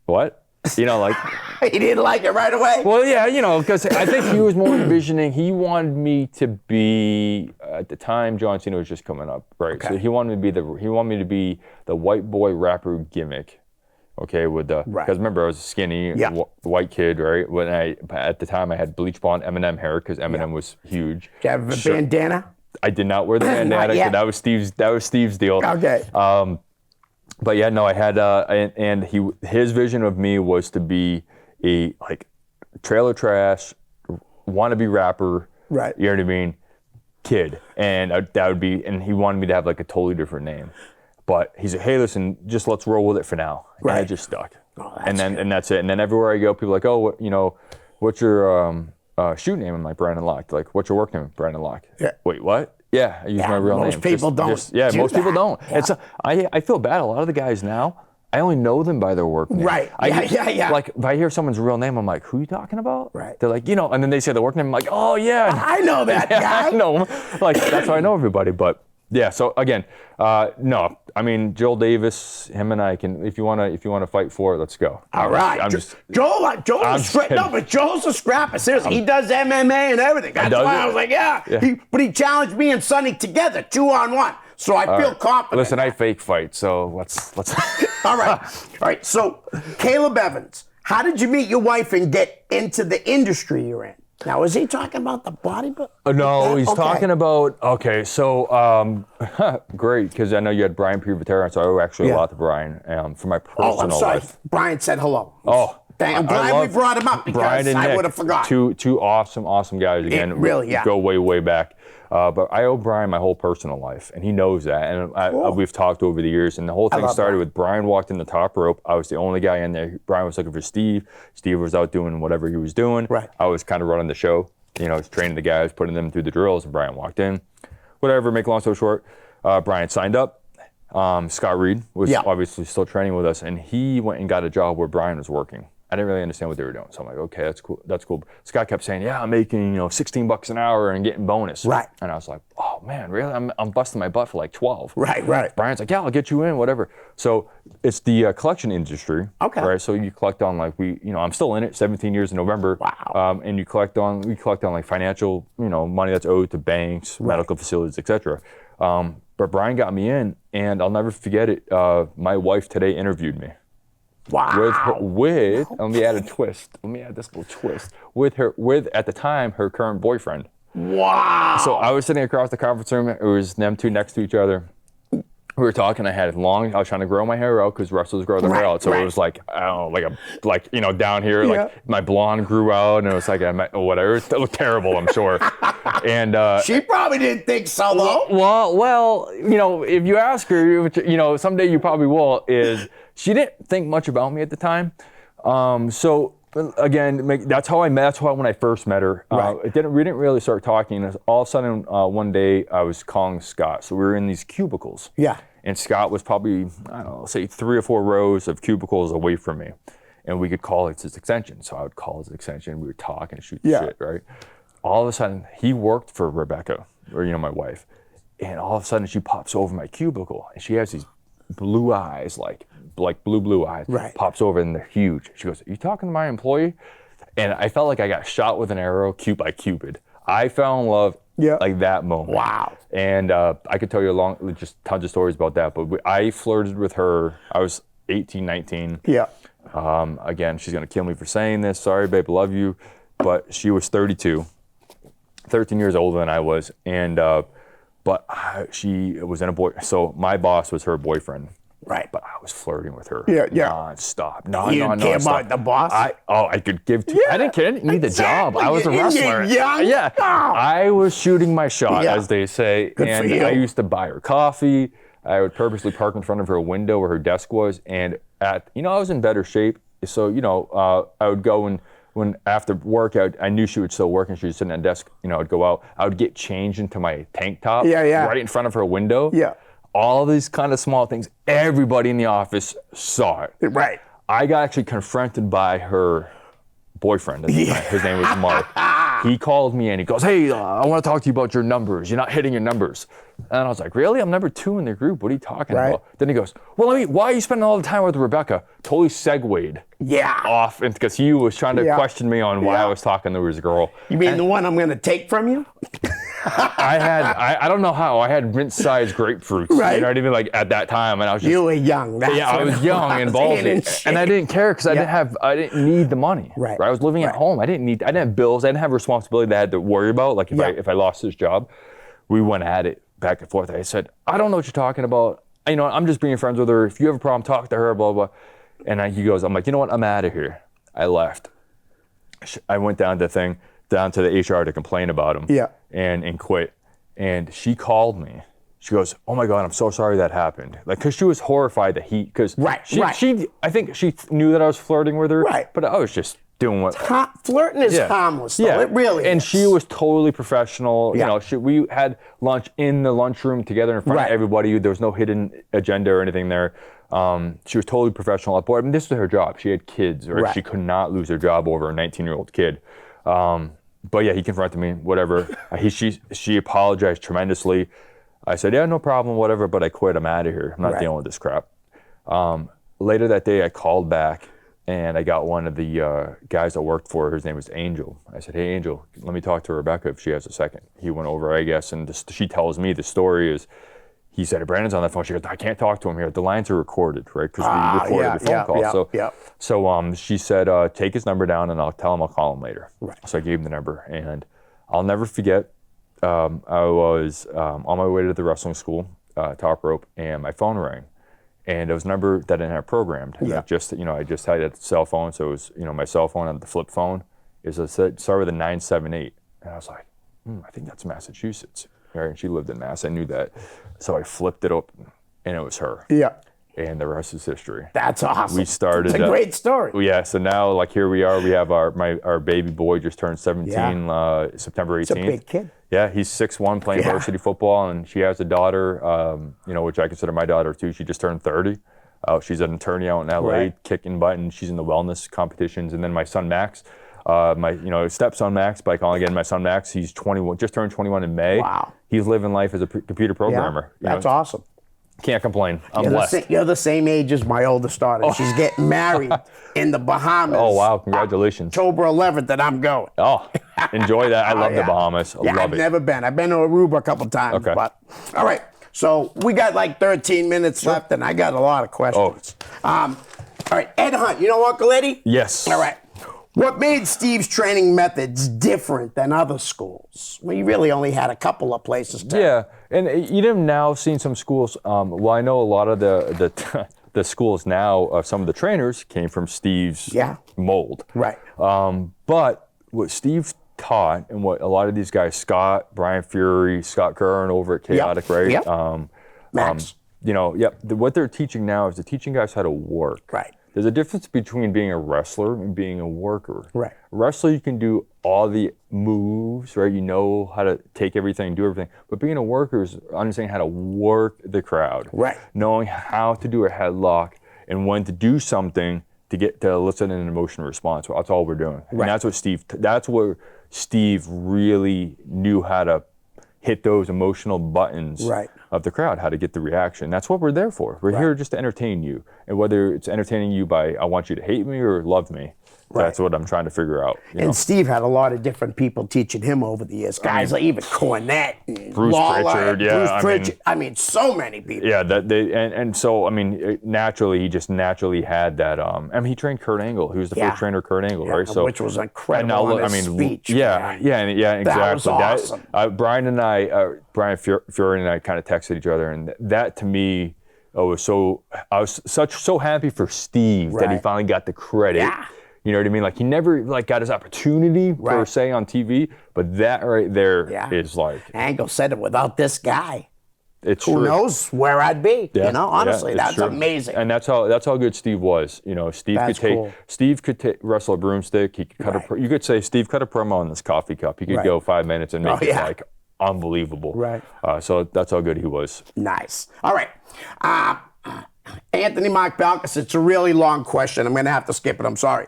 what? He didn't like it right away? Well, yeah, because I think he was more envisioning, he wanted me to be, at the time, John Cena was just coming up, right? Okay. So he wanted me to be the white boy rapper gimmick, okay, because remember, I was a skinny white kid, right? At the time, I had bleach blonde Eminem hair, because Eminem was huge. Did you have a bandana? I did not wear the bandana, because that was Steve's deal. Okay. But yeah, no, I had, and his vision of me was to be a trailer trash, wannabe rapper, right? You know what I mean, kid, and that would be, and he wanted me to have like a totally different name, but he said, hey, listen, just let's roll with it for now, and I just stuck, and that's it, and then everywhere I go, people are like, oh, what's your shoot name? I'm like, Brandon Locke. Like, what's your work name? Brandon Locke. Yeah. Wait, what? Yeah, I use my real name. Most people don't. Most people don't. Yeah. I feel bad. A lot of the guys now, I only know them by their work name. Right. Yeah. Like, if I hear someone's real name, I'm like, who are you talking about? Right. They're like, and then they say the work name. I'm like, oh, yeah. I know that guy. I know him. Like, that's how I know everybody. But, yeah, so, again, no. I mean, Joel Davis, him and I can, if you want to fight for it, let's go. All right. Joel's a scrapper. Seriously, he does MMA and everything. That's why I was like, but he challenged me and Sonny together, 2-on-1. So I feel confident. Listen, I fake fight, so let's. All right. So, Caleb Evans, how did you meet your wife and get into the industry you're in? Now, is he talking about the bodybuilding? No, he's talking about, so, great, because I know you had Brian Privatera, so I owe actually a lot to Brian for my personal life. Brian said hello. Oh. I'm glad we brought him up because I would have forgotten. Two awesome guys again. Really, Go way back. But I owe Brian my whole personal life, and he knows that. And we've talked over the years, and the whole thing started with Brian walked in the top rope. I was the only guy in there. Brian was looking for Steve. Steve was out doing whatever he was doing. Right. I was kind of running the show, training the guys, putting them through the drills, and Brian walked in. Whatever, make a long story short, Brian signed up. Scott Reed was obviously still training with us, and he went and got a job where Brian was working. I didn't really understand what they were doing. So I'm like, okay, that's cool. That's cool. This guy kept saying, yeah, I'm making, $16 an hour and getting bonus. Right. And I was like, oh man, really? I'm busting my butt for like 12. Right. Brian's like, yeah, I'll get you in, whatever. So it's the collection industry. Okay. Right. So you collect on like I'm still in it, 17 years in November. Wow. And we collect on like financial, money that's owed to banks, medical facilities, etc. But Brian got me in, and I'll never forget it. My wife today interviewed me. Wow. Let me add a twist. Let me add this little twist. With at the time, her current boyfriend. Wow. So I was sitting across the conference room. It was them two next to each other. We were talking. I was trying to grow my hair out because wrestlers grow their hair out. So it was like, I don't know, down here, like my blonde grew out, and it was like, whatever. It looked terrible, I'm sure. And she probably didn't think so, though. Well, if you ask her, someday you probably will, is she didn't think much about me at the time. So again, that's how I met. That's how when I first met her. Right. We didn't really start talking. All of a sudden, one day I was calling Scott. So we were in these cubicles. Yeah. And Scott was probably, I don't know, say 3 or 4 rows of cubicles away from me. And we could call it his extension. So I would call his extension. We would talk and shoot shit, right? All of a sudden, he worked for Rebecca, or my wife. And all of a sudden, she pops over my cubicle. And she has these blue eyes, like blue eyes. Right. Pops over and they're huge. She goes, are you talking to my employee? And I felt like I got shot with an arrow, by Cupid. I fell in love like that moment. Wow. And I could tell you just tons of stories about that. But I flirted with her. I was 18, 19. Yeah. Again, she's going to kill me for saying this. Sorry, babe, love you. But she was 32, 13 years older than I was. And but she was in a boy. So my boss was her boyfriend. Right. But I was flirting with her You nonstop. didn't care about the boss? I could give to I didn't care. I didn't need the job. I was a wrestler. Young? Yeah. I was shooting my shot, as they say. Good and for you. I used to buy her coffee. I would purposely park in front of her window where her desk was. And I was in better shape. So, I would go and when after work, I knew she would still work and she was sitting at a desk, I'd go out. I would get changed into my tank top right in front of her window. Yeah. All these kind of small things, everybody in the office saw it. Right. I got actually confronted by her boyfriend at the time. His name was Mark. He called me and he goes, hey, I want to talk to you about your numbers. You're not hitting your numbers. And I was like, really? I'm number 2 in the group. What are you talking about? Then he goes, well, why are you spending all the time with Rebecca? Totally segued off because he was trying to question me on why I was talking to his girl. You mean the one I'm going to take from you? I don't know how. I had mint-sized grapefruits. Right. You know what I mean? Like at that time, and I was just. You were young. I was young and ballsy, and I didn't care because I didn't need the money. Right. I was living at home. I didn't have bills. I didn't have responsibility that I had to worry about. Like if I lost this job, we went at it back and forth. I said, I don't know what you're talking about. I'm just being friends with her. If you have a problem, talk to her. Blah blah. And he goes, I'm like, you know what? I'm out of here. I left. I went down to the HR to complain about him. Yeah. And quit. And she called me. She goes, oh my God, I'm so sorry that happened. Like, cause she was horrified that I think she knew that I was flirting with her. Right. But I was just doing what. Flirting is harmless, though. It really is. And she was totally professional. We had lunch in the lunchroom together in front of everybody. There was no hidden agenda or anything there. She was totally professional at board. This was her job. She had kids, right? She could not lose her job over a 19-year-old kid. But he confronted me, whatever. She apologized tremendously. I said, yeah, no problem, whatever, but I quit. I'm out of here. I'm not dealing with this crap. Later that day, I called back, and I got one of the guys that worked for her. His name was Angel. I said, hey, Angel, let me talk to Rebecca if she has a second. He went over, I guess, and she tells me the story is, he said, Brandon's on the phone. She goes, I can't talk to him here. The lines are recorded, right? Because we recorded the phone call. So she said, take his number down and I'll tell him I'll call him later. Right. So I gave him the number. And I'll never forget, I was on my way to the wrestling school, top rope, and my phone rang. And it was a number that I didn't have programmed. And I just had a cell phone. So it was, my cell phone on the flip phone. It started with a 978. And I was like, I think that's Massachusetts. Right? And she lived in Mass. I knew that. So I flipped it up, and it was her. Yeah. And the rest is history. That's awesome. We started. It's a great story. Yeah. So now, here we are. We have our baby boy just turned 17, September 18th. It's a big kid. Yeah, he's 6'1", playing varsity football, and she has a daughter, which I consider my daughter too. She just turned 30. She's an attorney out in LA, Right. kicking butt, and she's in the wellness competitions. And then my son Max, my stepson Max, but I call again my son Max. He's 21, just turned 21 in May. Wow. He's living life as a computer programmer. That's awesome. Can't complain. I'm You're blessed. you're the same age as my oldest daughter. She's getting married in the Bahamas. Oh wow! Congratulations. October 11th, and I'm going. Oh, enjoy that. I love the yeah. Bahamas. I Yeah, love I've it. never been. I've been to Aruba a couple times. Okay. But all right. So we got like 13 minutes left, and I got a lot of questions. All right, Ed Hunt. You know Uncle Eddie? Yes. All right. What made Steve's training methods different than other schools? Well, you really only had a couple of places to. Yeah, and you have now seen some schools. Well, I know a lot of the the schools now. Some of the trainers came from Steve's mold. Right. But what Steve taught, and what a lot of these guys, Scott, Brian Fury, Scott Curran over at Chaotic, right? Yep. Max. What they're teaching now is they're teaching guys how to work. Right. There's a difference between being a wrestler and being a worker. Right. A wrestler, you can do all the moves, right? You know how to take everything, do everything. But being a worker is understanding how to work the crowd. Right. Knowing how to do a headlock and when to do something to get to elicit an emotional response. That's all we're doing. And Right. that's where Steve really knew how to hit those emotional buttons Right. of the crowd, how to get the reaction. That's what we're there for. We're here just to entertain you. And whether it's entertaining you by, I want you to hate me or love me, that's what I'm trying to figure out. You know? And Steve had a lot of different people teaching him over the years. Guys like even Cornette, and Bruce Lawler, Pritchard, yeah, Bruce I Pritchard. I mean, so many people. Yeah, so I mean, naturally, he just naturally had that. He trained Kurt Angle. He was the first trainer, Kurt Angle, right? So, which was incredible. and now look, on his speech. yeah, exactly. That was awesome. Brian Fury and I kind of texted each other, and that to me, I was so happy for Steve that he Right. finally got the credit. Yeah. You know what I mean? Like he never got his opportunity per Right. se on TV, but that right there is like Angle said it. Without this guy, it's who true. knows where I'd be? Yeah, You know, honestly, it's that's true. amazing. And that's how good Steve was. You know, That's cool. Steve could wrestle a broomstick. He could cut you could say Steve cut a promo on this coffee cup. He could Right. go 5 minutes and make it yeah. like unbelievable. Right. So that's how good he was. Nice. All right. Anthony Mark Balkas, it's a really long question. I'm going to have to skip it. I'm sorry.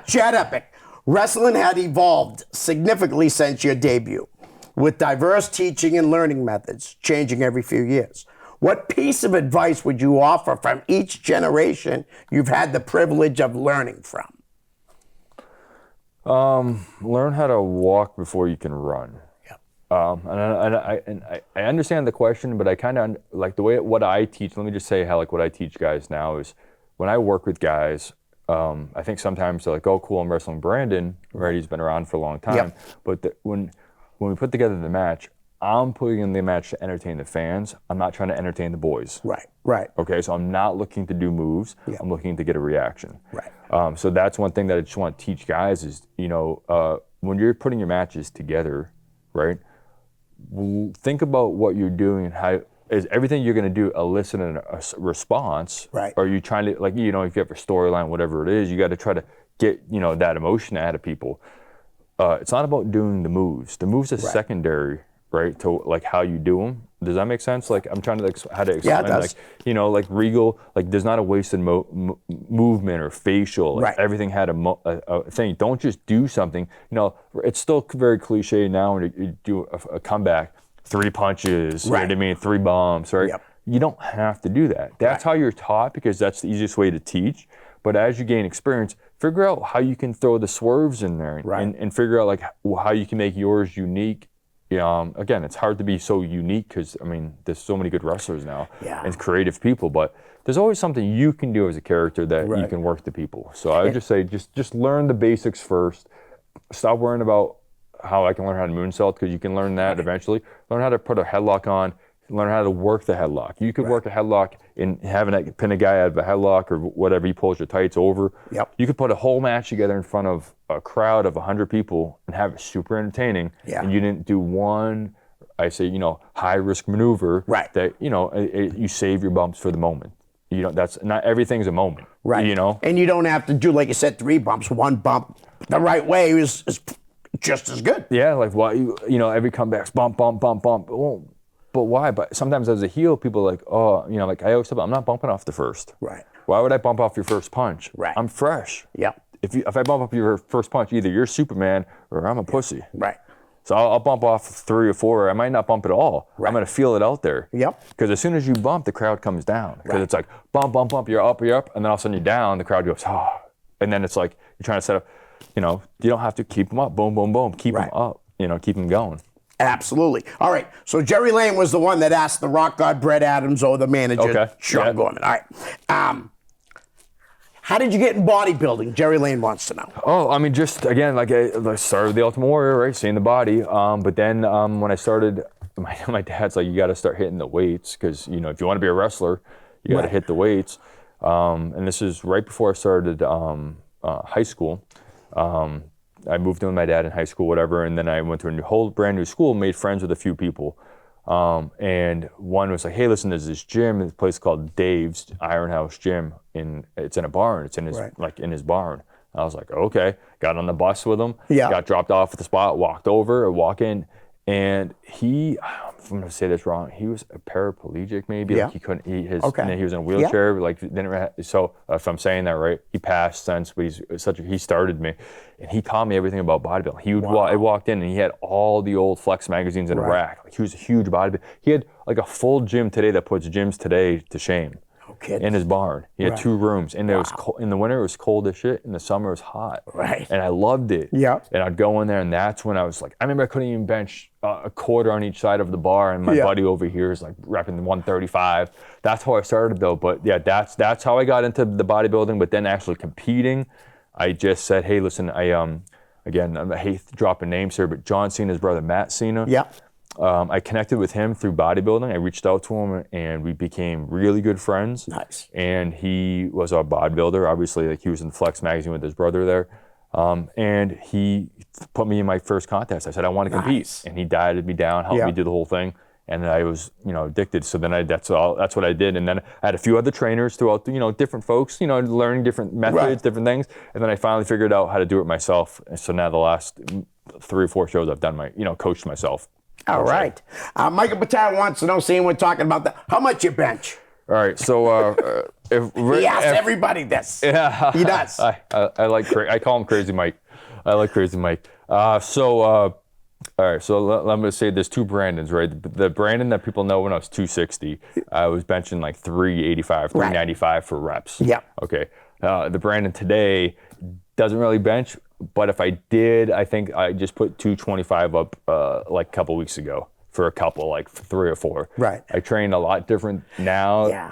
Chad Epic, wrestling had evolved significantly since your debut, with diverse teaching and learning methods changing every few years. What piece of advice would you offer from each generation you've had the privilege of learning from? Learn how to walk before you can run. And I understand the question, but I kind of like the way what I teach. Let me just say how what I teach guys now is when I work with guys. I think sometimes they're like, "Oh, cool, I'm wrestling Brandon. Right, he's been around for a long time." Yep. But when we put together the match, I'm putting in the match to entertain the fans. I'm not trying to entertain the boys. Right. Okay, so I'm not looking to do moves. Yeah. I'm looking to get a reaction. Right. So that's one thing that I just want to teach guys is, when you're putting your matches together, right? Think about what you're doing and how is everything you're going to do eliciting a response. Right. Or are you trying to if you have a storyline, whatever it is, you got to try to get that emotion out of people. It's not about doing the moves. The moves are secondary, right? To how you do them. Does that make sense? I'm trying to how to explain. Yeah, it does. Regal. There's not a wasted movement or facial. Right. Everything had a thing. Don't just do something. It's still very cliche now when you do a comeback. 3 punches. Right. You know what I mean? 3 bombs. Right. Yep. You don't have to do that. That's how you're taught because that's the easiest way to teach. But as you gain experience, figure out how you can throw the swerves in there and figure out how you can make yours unique. Again, it's hard to be so unique because there's so many good wrestlers now and creative people, but there's always something you can do as a character that you can work to people. So I would just say, just learn the basics first. Stop worrying about how I can learn how to moonsault because you can learn that eventually. Learn how to put a headlock on. Learn how to work the headlock. You could work a headlock in having to pin a guy out of a headlock or whatever. He pulls your tights over. Yep. You could put a whole match together in front of a crowd of 100 people and have it super entertaining. Yeah. And you didn't do one, high risk maneuver. Right. That you save your bumps for the moment. That's not everything's a moment. Right. And you don't have to do, like you said, 3 bumps. 1 bump the right way is just as good. Yeah. Every comeback's bump, bump, bump, bump. Well, but why? But sometimes as a heel, people are like, oh, I always tell them, I'm not bumping off the first. Right. Why would I bump off your first punch? Right. I'm fresh. Yep. If I bump up your first punch, either you're Superman or I'm a pussy. Right. So I'll bump off 3 or 4. I might not bump at all. Right. I'm going to feel it out there. Yep. Because as soon as you bump, the crowd comes down. Because it's like, bump, bump, bump, you're up, and then all of a sudden you're down, the crowd goes, oh. And then it's like, you're trying to set up, you don't have to keep them up. Boom, boom, boom. Keep them up. Keep them going. Absolutely. All right. So Jerry Lane was the one that asked the rock god Brett Adams or the manager, Sean Gorman. All right. How did you get in bodybuilding? Jerry Lane wants to know. Oh, I mean, just again, like I started with the Ultimate Warrior, right? Seeing the body. But then when I started, my dad's like, you got to start hitting the weights because, if you want to be a wrestler, you got to hit the weights. And this is right before I started high school. I moved in with my dad in high school, whatever, and then I went to a whole brand new school, made friends with a few people. And one was like, hey, listen, there's this gym, this place called Dave's Iron House Gym, it's in a barn. It's in his in his barn. I was like, okay. Got on the bus with him. Yeah. Got dropped off at the spot. Walked over. Walk in, and I'm gonna say this wrong. He was a paraplegic, maybe. Like he couldn't. He was in a wheelchair. Like So if I'm saying that right, he passed since, but he started me, and he taught me everything about bodybuilding. He would I walked in and he had all the old Flex magazines in a rack. Like he was a huge bodybuilder. He had like a full gym today that puts gyms today to shame. In his barn. He had 2 rooms. And it was cold. In the winter, it was cold as shit. In the summer, it was hot. Right. And I loved it. Yeah. And I'd go in there, and that's when I was like, I remember I couldn't even bench a quarter on each side of the bar, and my buddy over here is like repping 135. That's how I started, though. But yeah, that's how I got into the bodybuilding. But then actually competing, I just said, hey, listen, again, I hate dropping names here, but John Cena's brother, Matt Cena. Yeah. I connected with him through bodybuilding. I reached out to him, and we became really good friends. Nice. And he was a bodybuilder. Obviously, like he was in Flex magazine with his brother there. And he put me in my first contest. I said, I want to compete. And he dieted me down, helped me do the whole thing. And I was, addicted. So then that's what I did. And then I had a few other trainers throughout, different folks, learning different methods, different things. And then I finally figured out how to do it myself. And so now the last 3 or 4 shows I've done coached myself. All right. Michael Patel wants to know, seeing we're talking about that, how much you bench? All right. So he asks everybody this. Yeah. He does. I call him Crazy Mike. I like Crazy Mike. All right. So I'm going to say there's 2 Brandons, right? The Brandon that people know when I was 260, I was benching like 385, 395 for reps. Yeah. Okay. The Brandon today doesn't really bench. But if I did, I think I just put 225 up like a couple weeks ago for a couple, like 3 or 4. Right. I train a lot different now. Yeah.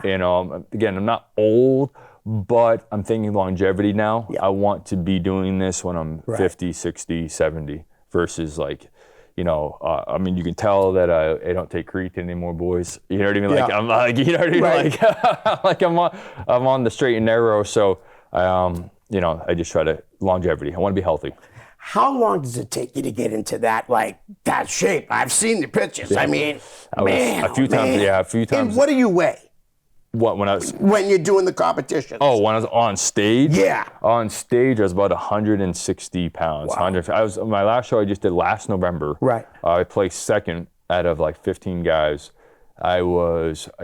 Again, I'm not old, but I'm thinking longevity now. Yeah. I want to be doing this when I'm 50, 60, 70 versus like, you can tell that I don't take creatine anymore, boys. You know what I mean? Like I'm like, you know what I mean? Right. Like I'm on the straight and narrow. So I just try to longevity. I want to be healthy. How long does it take you to get into that shape? I've seen the pictures. Yeah. I mean, a few times. And what do you weigh? What, when you're doing the competitions? Oh, when I was on stage? Yeah. On stage, I was about 160 pounds. Wow. My last show I just did last November. Right. I placed second out of like 15 guys. I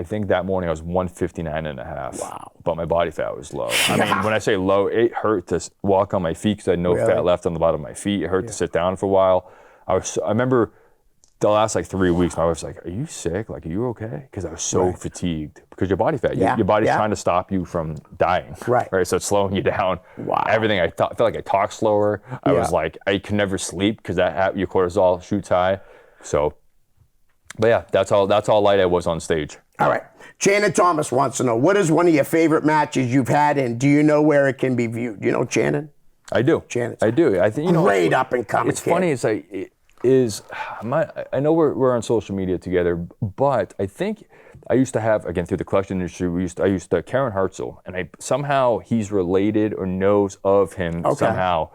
think that morning I was 159.5. Wow. But my body fat was low. I mean, when I say low, it hurt to walk on my feet because I had no fat left on the bottom of my feet. It hurt to sit down for a while. I remember the last like 3 weeks, my wife's like, are you sick? Like, are you okay? Because I was so fatigued because your body fat, your body's trying to stop you from dying. Right. So it's slowing you down. Wow. Everything, I felt like I talked slower. I was like, I could never sleep because your cortisol shoots high. So, but yeah, that's how light I was on stage. All right. Shannon Thomas wants to know, what is one of your favorite matches you've had, and do you know where it can be viewed? Do you know Shannon? I do. Shannon. I do. I think great up and coming. It's funny. It's like I know we're on social media together, but I think I used to have, again, through the collection industry, I used to Karen Hartzell, and somehow he's related or knows of him somehow.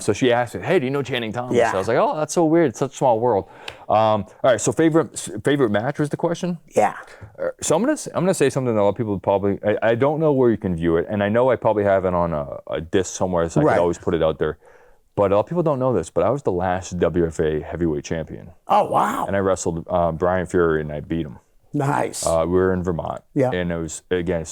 So she asked me, hey, do you know Channing Thomas? Yeah. I was like, oh, that's so weird. It's such a small world. All right, so favorite match was the question? Yeah. So I'm gonna say something that a lot of people probably, I don't know where you can view it, and I know I probably have it on a disc somewhere, so I could always put it out there. But a lot of people don't know this, but I was the last WFA heavyweight champion. Oh, wow. And I wrestled Brian Fury, and I beat him. Nice. We were in Vermont. Yeah. And it was, again,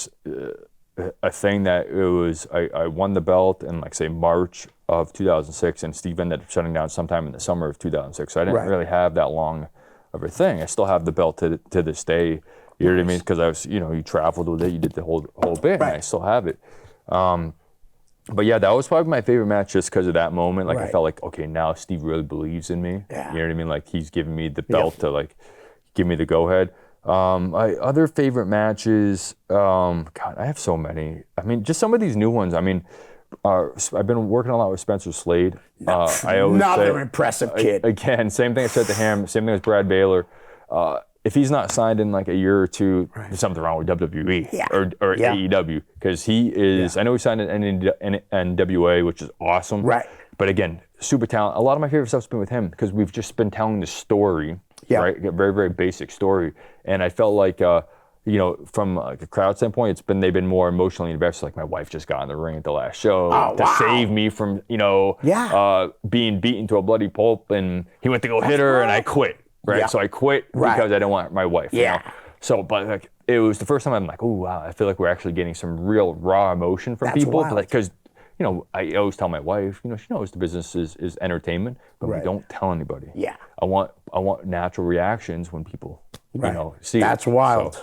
a thing that it was, I won the belt in like say March of 2006, and Steve ended up shutting down sometime in the summer of 2006. So I didn't really have that long of a thing. I still have the belt to this day. You know what I mean? Because I was, you traveled with it, you did the whole bit, and I still have it. But yeah, that was probably my favorite match just because of that moment. Like I felt like, okay, now Steve really believes in me. Yeah. You know what I mean? Like he's giving me the belt to like give me the go ahead. Other favorite matches, God, I have so many. I mean, just some of these new ones. I mean, I've been working a lot with Spencer Slade. I always Another impressive kid. Again, same thing I said to him, same thing as Brad Baylor. If he's not signed in like a year or two, there's something wrong with WWE or AEW, because he is. I know he signed in NWA, which is awesome. Right. But again, super talent. A lot of my favorite stuff's been with him because we've just been telling the story. Right. A very, very basic story. And I felt like, from like a crowd standpoint, they've been more emotionally invested. Like my wife just got in the ring at the last show to save me from, being beaten to a bloody pulp, and he went to go hit her, and I quit. Right. Yeah. So I quit because I didn't want my wife. Yeah. You know? So, but like, it was the first time I'm like, oh wow, I feel like we're actually getting some real raw emotion from people. Because, I always tell my wife, she knows the business is entertainment, but we don't tell anybody. Yeah. I want natural reactions when people, see That's it. wild. So.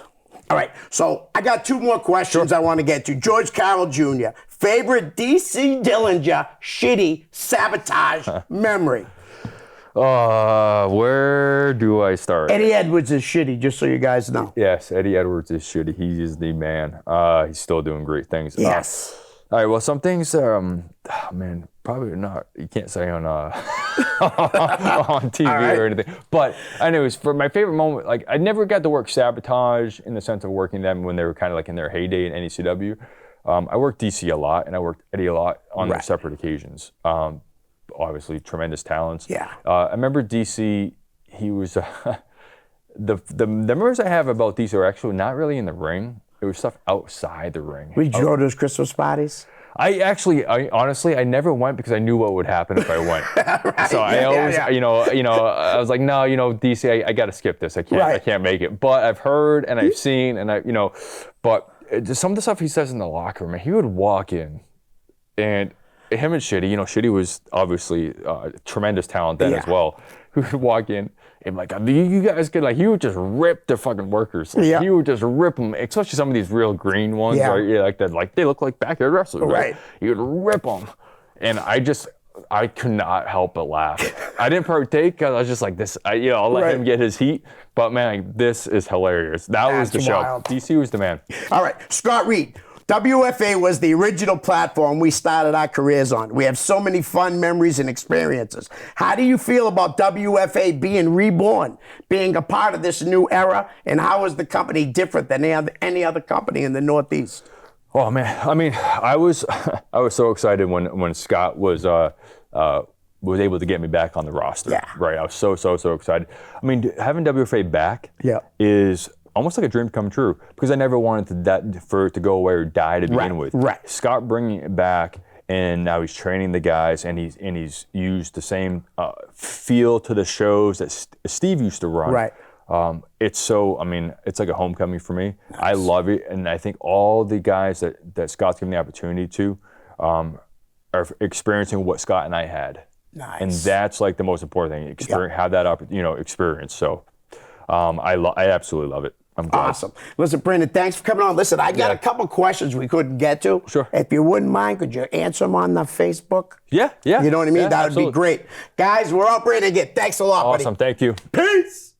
All right. So I got two more questions I want to get to. George Carroll Jr., favorite DC Dillinger shitty sabotage memory. Where do I start? Eddie Edwards is shitty, just so you guys know. Yes, Eddie Edwards is shitty. He is the man. He's still doing great things. Yes. All right, well, some things, man, probably not. You can't say on on TV or anything. But anyways, for my favorite moment, like I never got to work Sabotage in the sense of working them when they were kind of like in their heyday in NECW. I worked DC a lot, and I worked Eddie a lot on their separate occasions. Obviously, tremendous talents. Yeah. I remember DC. He was the memories I have about DC are actually not really in the ring. It was stuff outside the ring. Would you go to those Christmas parties? I honestly, I never went because I knew what would happen if I went. So I always, I was like, no, DC, I got to skip this. I can't make it. But I've heard and I've seen and but some of the stuff he says in the locker room, he would walk in, and him and Shitty, Shitty was obviously tremendous talent then as well. He would walk in. And like, you guys could he would just rip the fucking workers. He would just rip them, especially some of these real green ones, like that, like they look like backyard wrestlers, right? He would rip them, and I could not help but laugh. I didn't partake because I was just like this, I'll let him get his heat. But man, this is hilarious. That was the show. Wild. DC was the man. All right, Scott Reed. WFA was the original platform we started our careers on. We have so many fun memories and experiences. How do you feel about WFA being reborn, being a part of this new era, and how is the company different than any other company in the Northeast? Oh man, I mean, I was so excited when Scott was able to get me back on the roster. Yeah. Right, I was so excited. I mean, having WFA back is almost like a dream come true, because I never wanted for it to go away or die to begin with. Right. Scott bringing it back, and now he's training the guys, and he's used the same feel to the shows that Steve used to run. Right. It's like a homecoming for me. Nice. I love it, and I think all the guys that Scott's given the opportunity to are experiencing what Scott and I had. Nice. And that's like the most important thing. Have that experience. So I absolutely love it. I'm glad. Awesome. Listen, Brandon, thanks for coming on. Listen, I got a couple questions we couldn't get to. Sure. If you wouldn't mind, could you answer them on the Facebook? Yeah. You know what I mean? That would be great. Guys, we're out, Brandon, again. Thanks a lot, buddy. Awesome. Thank you. Peace.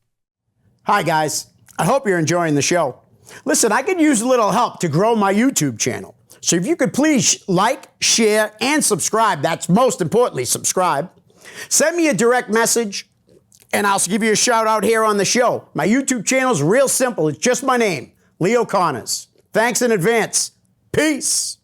Hi, guys. I hope you're enjoying the show. Listen, I could use a little help to grow my YouTube channel. So if you could please like, share, and subscribe. That's most importantly, subscribe. Send me a direct message, and I'll give you a shout out here on the show. My YouTube channel is real simple. It's just my name, Leo Connors. Thanks in advance. Peace.